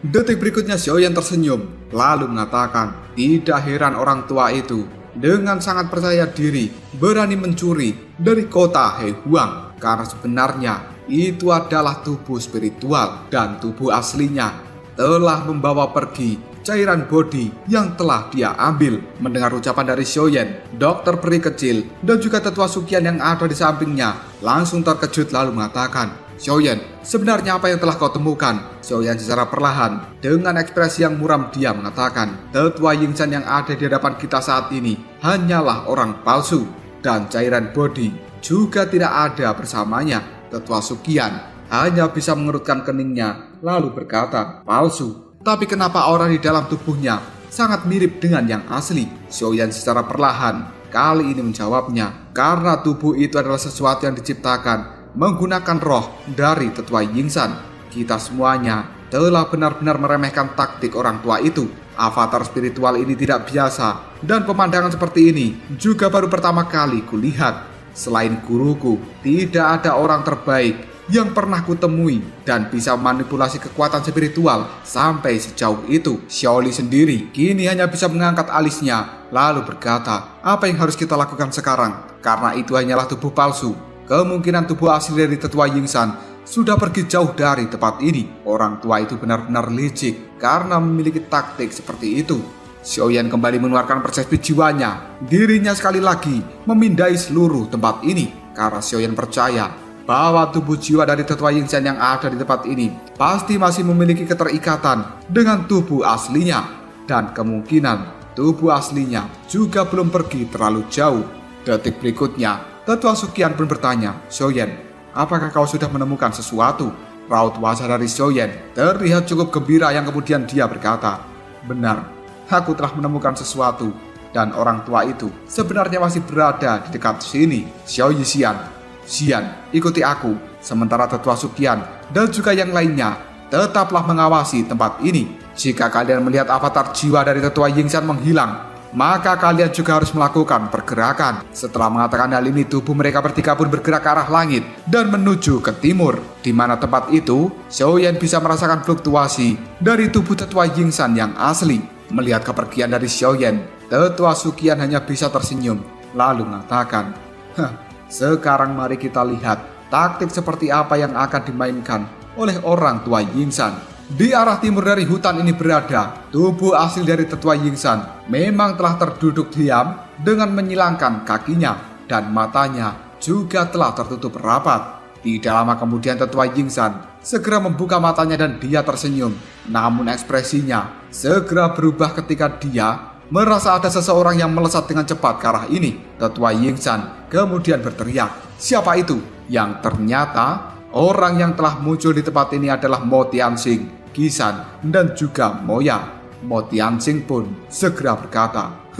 Detik berikutnya Xiaoyan tersenyum, lalu mengatakan, tidak heran orang tua itu dengan sangat percaya diri berani mencuri dari kota Hehuang, karena sebenarnya itu adalah tubuh spiritual dan tubuh aslinya telah membawa pergi cairan bodi yang telah dia ambil. Mendengar ucapan dari Xiaoyan, dokter peri kecil dan juga Tetua Sukian yang ada di sampingnya langsung terkejut lalu mengatakan, "Xiaoyan, sebenarnya apa yang telah kau temukan?" Xiaoyan secara perlahan dengan ekspresi yang muram dia mengatakan, "Tetua Yingsan yang ada di hadapan kita saat ini hanyalah orang palsu dan cairan bodi juga tidak ada bersamanya." Tetua Sukian hanya bisa mengerutkan keningnya lalu berkata, "Palsu? Tapi kenapa aura di dalam tubuhnya sangat mirip dengan yang asli?" Xiaoyan secara perlahan kali ini menjawabnya, karena tubuh itu adalah sesuatu yang diciptakan menggunakan roh dari Tetua Yingsan. Kita semuanya telah benar-benar meremehkan taktik orang tua itu. Avatar spiritual ini tidak biasa, dan pemandangan seperti ini juga baru pertama kali kulihat. Selain guruku, tidak ada orang terbaik yang pernah kutemui dan bisa manipulasi kekuatan spiritual sampai sejauh itu. Xiaoli sendiri kini hanya bisa mengangkat alisnya lalu berkata, "Apa yang harus kita lakukan sekarang? Karena itu hanyalah tubuh palsu. Kemungkinan tubuh asli dari Tetua Yingsan sudah pergi jauh dari tempat ini." Orang tua itu benar-benar licik karena memiliki taktik seperti itu. Xiaoyan kembali mengeluarkan persepsi jiwanya. Dirinya sekali lagi memindai seluruh tempat ini karena Xiaoyan percaya bahwa tubuh jiwa dari Tetua Yingsan yang ada di tempat ini pasti masih memiliki keterikatan dengan tubuh aslinya, dan kemungkinan tubuh aslinya juga belum pergi terlalu jauh. Detik berikutnya, Tetua Sukian pun bertanya, "Xiaoyan, apakah kau sudah menemukan sesuatu?" Raut wajah dari Xiaoyan terlihat cukup gembira yang kemudian dia berkata, "Benar, aku telah menemukan sesuatu, dan orang tua itu sebenarnya masih berada di dekat sini." Xiao Yixian, "Xian, ikuti aku." Sementara Tetua Sukian dan juga yang lainnya tetaplah mengawasi tempat ini. Jika kalian melihat avatar jiwa dari Tetua Yingsan menghilang, maka kalian juga harus melakukan pergerakan. Setelah mengatakan hal ini, tubuh mereka bertiga pun bergerak ke arah langit dan menuju ke timur, di mana tempat itu Xiaoyan bisa merasakan fluktuasi dari tubuh Tetua Yingsan yang asli. Melihat kepergian dari Xiaoyan, Tetua Sukian hanya bisa tersenyum lalu mengatakan, "Sekarang mari kita lihat taktik seperti apa yang akan dimainkan oleh orang tua Yingsan." Di arah timur dari hutan ini berada tubuh asli dari Tetua Yingsan. Memang telah terduduk diam dengan menyilangkan kakinya dan matanya juga telah tertutup rapat. Tidak lama kemudian Tetua Yingsan segera membuka matanya dan dia tersenyum. Namun ekspresinya segera berubah ketika dia merasa ada seseorang yang melesat dengan cepat ke arah ini. Tetua Yingsan kemudian berteriak, "Siapa itu?" Yang ternyata orang yang telah muncul di tempat ini adalah Mo Tianxing, Qisan, dan juga Moya. Mo Tianxing pun segera berkata,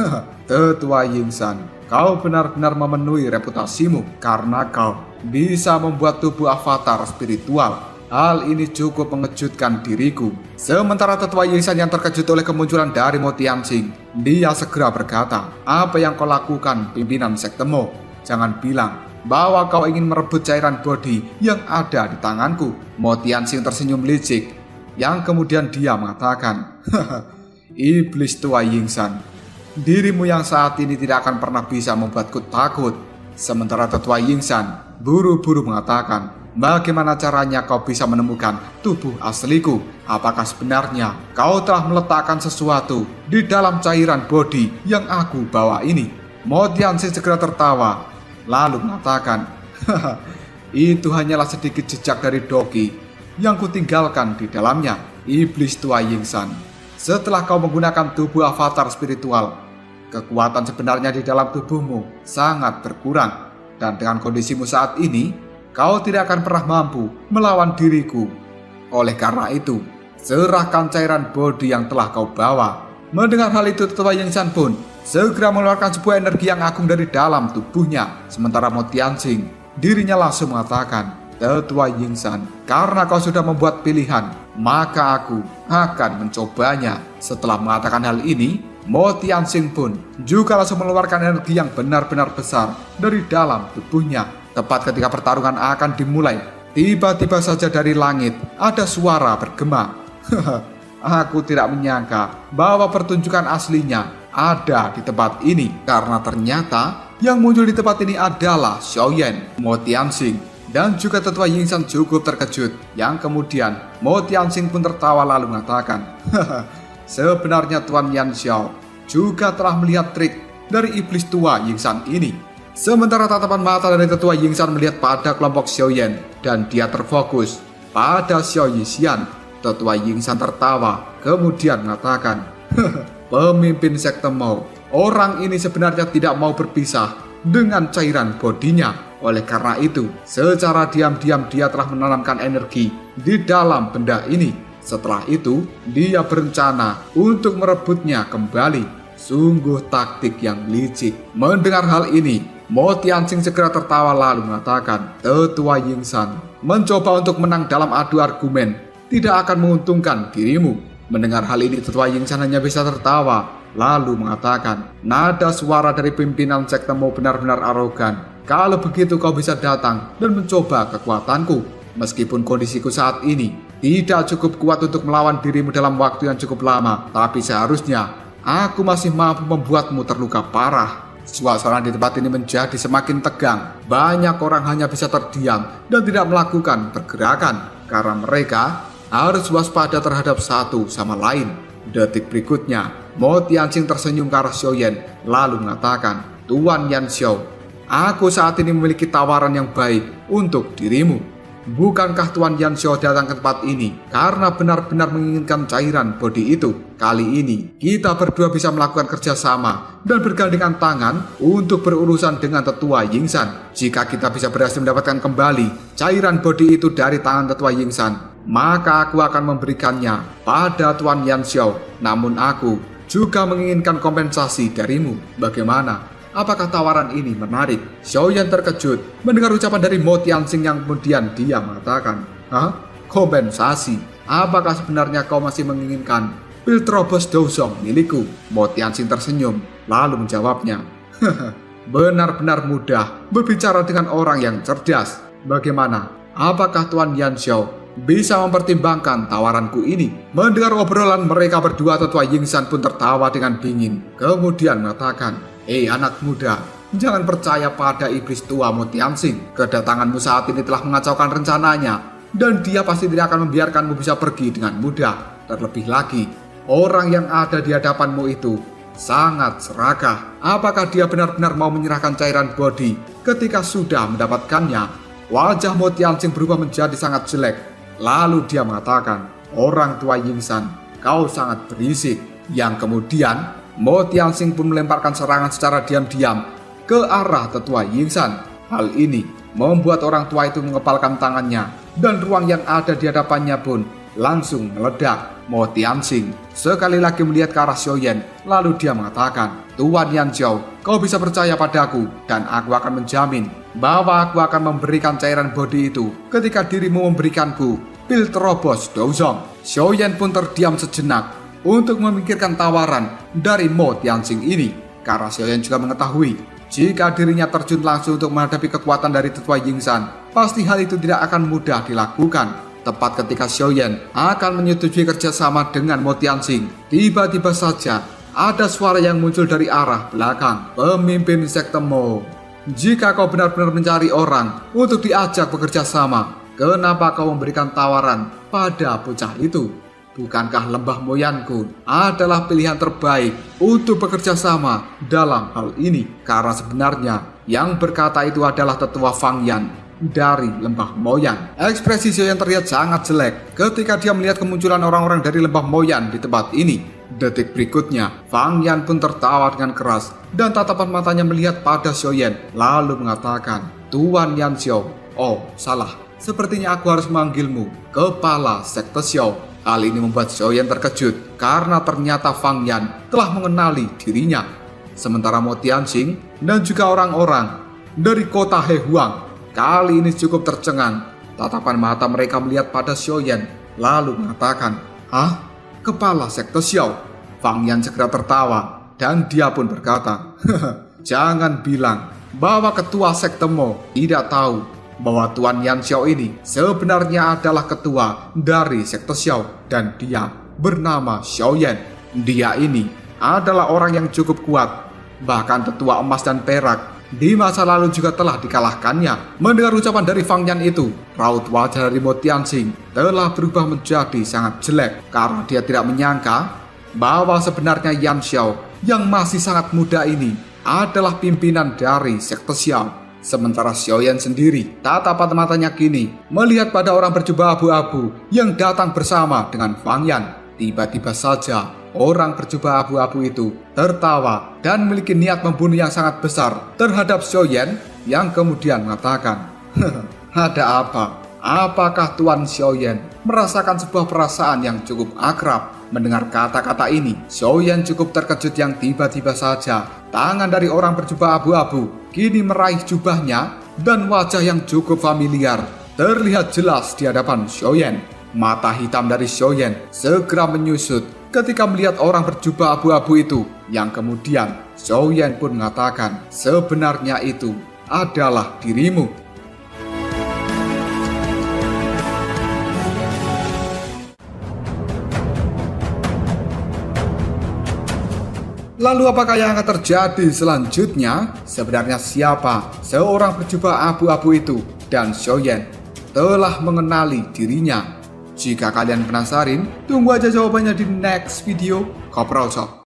"Tetua Yingsan, kau benar-benar memenuhi reputasimu karena kau bisa membuat tubuh avatar spiritual. Hal ini cukup mengejutkan diriku." Sementara Tetua Yingsan yang terkejut oleh kemunculan dari Mo Tianxing, dia segera berkata, "Apa yang kau lakukan, pimpinan sektemu? Jangan bilang bahwa kau ingin merebut cairan bodi yang ada di tanganku." Mo Tianxing tersenyum licik, yang kemudian dia mengatakan, "Iblis Tua Yingsan, dirimu yang saat ini tidak akan pernah bisa membuatku takut." Sementara Tetua Yingsan buru-buru mengatakan, "Bagaimana caranya kau bisa menemukan tubuh asliku? Apakah sebenarnya kau telah meletakkan sesuatu di dalam cairan bodi yang aku bawa ini?" Mo Tianxing segera tertawa, lalu mengatakan, "Itu hanyalah sedikit jejak dari doki yang kutinggalkan di dalamnya, Iblis Tua Yingsan. Setelah kau menggunakan tubuh avatar spiritual, kekuatan sebenarnya di dalam tubuhmu sangat berkurang. Dan dengan kondisimu saat ini, kau tidak akan pernah mampu melawan diriku. Oleh karena itu, serahkan cairan bodi yang telah kau bawa." Mendengar hal itu, Tetua Yingsan pun segera mengeluarkan sebuah energi yang agung dari dalam tubuhnya. Sementara Mo Tianxing, dirinya langsung mengatakan, "Tetua Yingsan, karena kau sudah membuat pilihan, maka aku akan mencobanya." Setelah mengatakan hal ini, Mo Tianxing pun juga langsung mengeluarkan energi yang benar-benar besar dari dalam tubuhnya. Tepat ketika pertarungan akan dimulai, tiba-tiba saja dari langit ada suara bergema. Aku tidak menyangka bahwa pertunjukan aslinya ada di tempat ini, karena ternyata yang muncul di tempat ini adalah Xiaoyan. Mo Tianxing dan juga Tetua Yingsan cukup terkejut, yang kemudian Mo Tianxing pun tertawa lalu mengatakan, "Sebenarnya Tuan Yan Xiao juga telah melihat trik dari iblis Tua Yingsan ini." Sementara tatapan mata dari Tetua Yingsan melihat pada kelompok Xiaoyan dan dia terfokus pada Xiao Yixian. Tetua Yingsan tertawa kemudian mengatakan, "Pemimpin sekte Mo, orang ini sebenarnya tidak mau berpisah dengan cairan bodinya. Oleh karena itu, secara diam-diam dia telah menanamkan energi di dalam benda ini. Setelah itu, dia berencana untuk merebutnya kembali. Sungguh taktik yang licik." Mendengar hal ini, Mo Tianxing segera tertawa lalu mengatakan, "Tetua Yingsan, mencoba untuk menang dalam adu argumen tidak akan menguntungkan dirimu." Mendengar hal ini, Tetua Yingsan hanya bisa tertawa lalu mengatakan, "Nada suara dari pimpinan sektemu benar-benar arogan. Kalau begitu kau bisa datang dan mencoba kekuatanku. Meskipun kondisiku saat ini tidak cukup kuat untuk melawan dirimu dalam waktu yang cukup lama, tapi seharusnya aku masih mampu membuatmu terluka parah." Suasana di tempat ini menjadi semakin tegang. Banyak orang hanya bisa terdiam dan tidak melakukan pergerakan karena mereka harus waspada terhadap satu sama lain. Detik berikutnya, Mo Tianxing tersenyum ke arah Xiaoyan lalu mengatakan, "Tuan Yan Xiao, aku saat ini memiliki tawaran yang baik untuk dirimu. Bukankah Tuan Yan Xiao datang ke tempat ini karena benar-benar menginginkan cairan bodi itu? Kali ini kita berdua bisa melakukan kerjasama dan bergandengan tangan untuk berurusan dengan Tetua Yingsan. Jika kita bisa berhasil mendapatkan kembali cairan bodi itu dari tangan Tetua Yingsan, maka aku akan memberikannya pada Tuan Yan Xiao. Namun aku juga menginginkan kompensasi darimu. Bagaimana? Apakah tawaran ini menarik?" Xiaoyan terkejut mendengar ucapan dari Mo Tianxing yang kemudian dia mengatakan, "Hah? Kompensasi? Apakah sebenarnya kau masih menginginkan pil Trobos Dousong milikku?" Mo Tianxing tersenyum lalu menjawabnya, "Benar-benar mudah berbicara dengan orang yang cerdas. Bagaimana? Apakah Tuan Yan Xiao bisa mempertimbangkan tawaranku ini?" Mendengar obrolan mereka berdua, Tetua Yingsan pun tertawa dengan dingin kemudian mengatakan, anak muda, jangan percaya pada iblis tua Mo Tianxing. Kedatanganmu saat ini telah mengacaukan rencananya. dan dia pasti tidak akan membiarkanmu bisa pergi dengan mudah. Terlebih lagi, orang yang ada di hadapanmu itu sangat serakah. Apakah dia benar-benar mau menyerahkan cairan body ketika sudah mendapatkannya? Wajah Mo Tianxing berubah menjadi sangat jelek. Lalu dia mengatakan, "Orang tua Yingsan, kau sangat berisik." Yang kemudian Mo Tianxing pun melemparkan serangan secara diam-diam ke arah tetua Yingsan. Hal ini membuat orang tua itu mengepalkan tangannya dan ruang yang ada di hadapannya pun langsung meledak. Mo Tianxing sekali lagi melihat ke arah Xiaoyan, lalu dia mengatakan, "Tuan Yanzhou, kau bisa percaya padaku dan aku akan menjamin bahwa aku akan memberikan cairan body itu ketika dirimu memberikanku pil terobos Douzong." Xiaoyan pun terdiam sejenak untuk memikirkan tawaran dari Mo Tianxing ini, karena Xiaoyan juga mengetahui jika dirinya terjun langsung untuk menghadapi kekuatan dari tetua Yingsan, pasti hal itu tidak akan mudah dilakukan. Tepat ketika Xiaoyan akan menyetujui kerjasama dengan Mo Tianxing, tiba-tiba saja ada suara yang muncul dari arah belakang. "Pemimpin sekte Mo, jika kau benar-benar mencari orang untuk diajak bekerja sama, kenapa kau memberikan tawaran pada bocah itu? Bukankah lembah Moyangun adalah pilihan terbaik untuk bekerja sama dalam hal ini?" Karena sebenarnya yang berkata itu adalah tetua Fang Yan dari lembah Moyan. Ekspresi Xiaoyan terlihat sangat jelek ketika dia melihat kemunculan orang-orang dari lembah Moyan di tempat ini. Detik berikutnya, Fang Yan pun tertawa dengan keras dan tatapan matanya melihat pada Xiaoyan, lalu mengatakan, "Tuan Yanzhou, oh salah, sepertinya aku harus memanggilmu kepala sekte Xiao." Hal ini membuat Xiaoyan terkejut karena ternyata Fang Yan telah mengenali dirinya. Sementara Mo Tianxing dan juga orang-orang dari kota Hehuang kali ini cukup tercengang. Tatapan mata mereka melihat pada Xiaoyan, lalu mengatakan, "Hah? Kepala sekte Xiao?" Fang Yan segera tertawa dan dia pun berkata, "Jangan bilang bahwa ketua sekte Mo tidak tahu bahwa Tuan Yanzhou ini sebenarnya adalah ketua dari sekte Xiao dan dia bernama Xiaoyan. Dia ini adalah orang yang cukup kuat, bahkan tetua emas dan perak di masa lalu juga telah dikalahkannya." Mendengar ucapan dari Fang Yan itu, raut wajah dari Mo Tianxing telah berubah menjadi sangat jelek karena dia tidak menyangka bahwa sebenarnya Yanzhou yang masih sangat muda ini adalah pimpinan dari sekte Xiao. Sementara Xiaoyan sendiri, tatapan matanya kini melihat pada orang berjubah abu-abu yang datang bersama dengan Fang Yan. Tiba-tiba saja orang berjubah abu-abu itu tertawa dan memiliki niat membunuh yang sangat besar terhadap Xiaoyan, yang kemudian mengatakan, "Ada apa? Apakah Tuan Xiaoyan merasakan sebuah perasaan yang cukup akrab?" Mendengar kata-kata ini, Xiaoyan cukup terkejut yang tiba-tiba saja tangan dari orang berjubah abu-abu kini meraih jubahnya dan wajah yang cukup familiar terlihat jelas di hadapan Xiaoyan. Mata hitam dari Xiaoyan segera menyusut ketika melihat orang berjubah abu-abu itu, yang kemudian Xiaoyan pun mengatakan, "Sebenarnya itu adalah dirimu." Lalu apakah yang akan terjadi selanjutnya? Sebenarnya siapa seorang berjubah abu-abu itu? Dan Xiaoyan telah mengenali dirinya. Jika kalian penasaran, tunggu aja jawabannya di next video. Kopral Shop.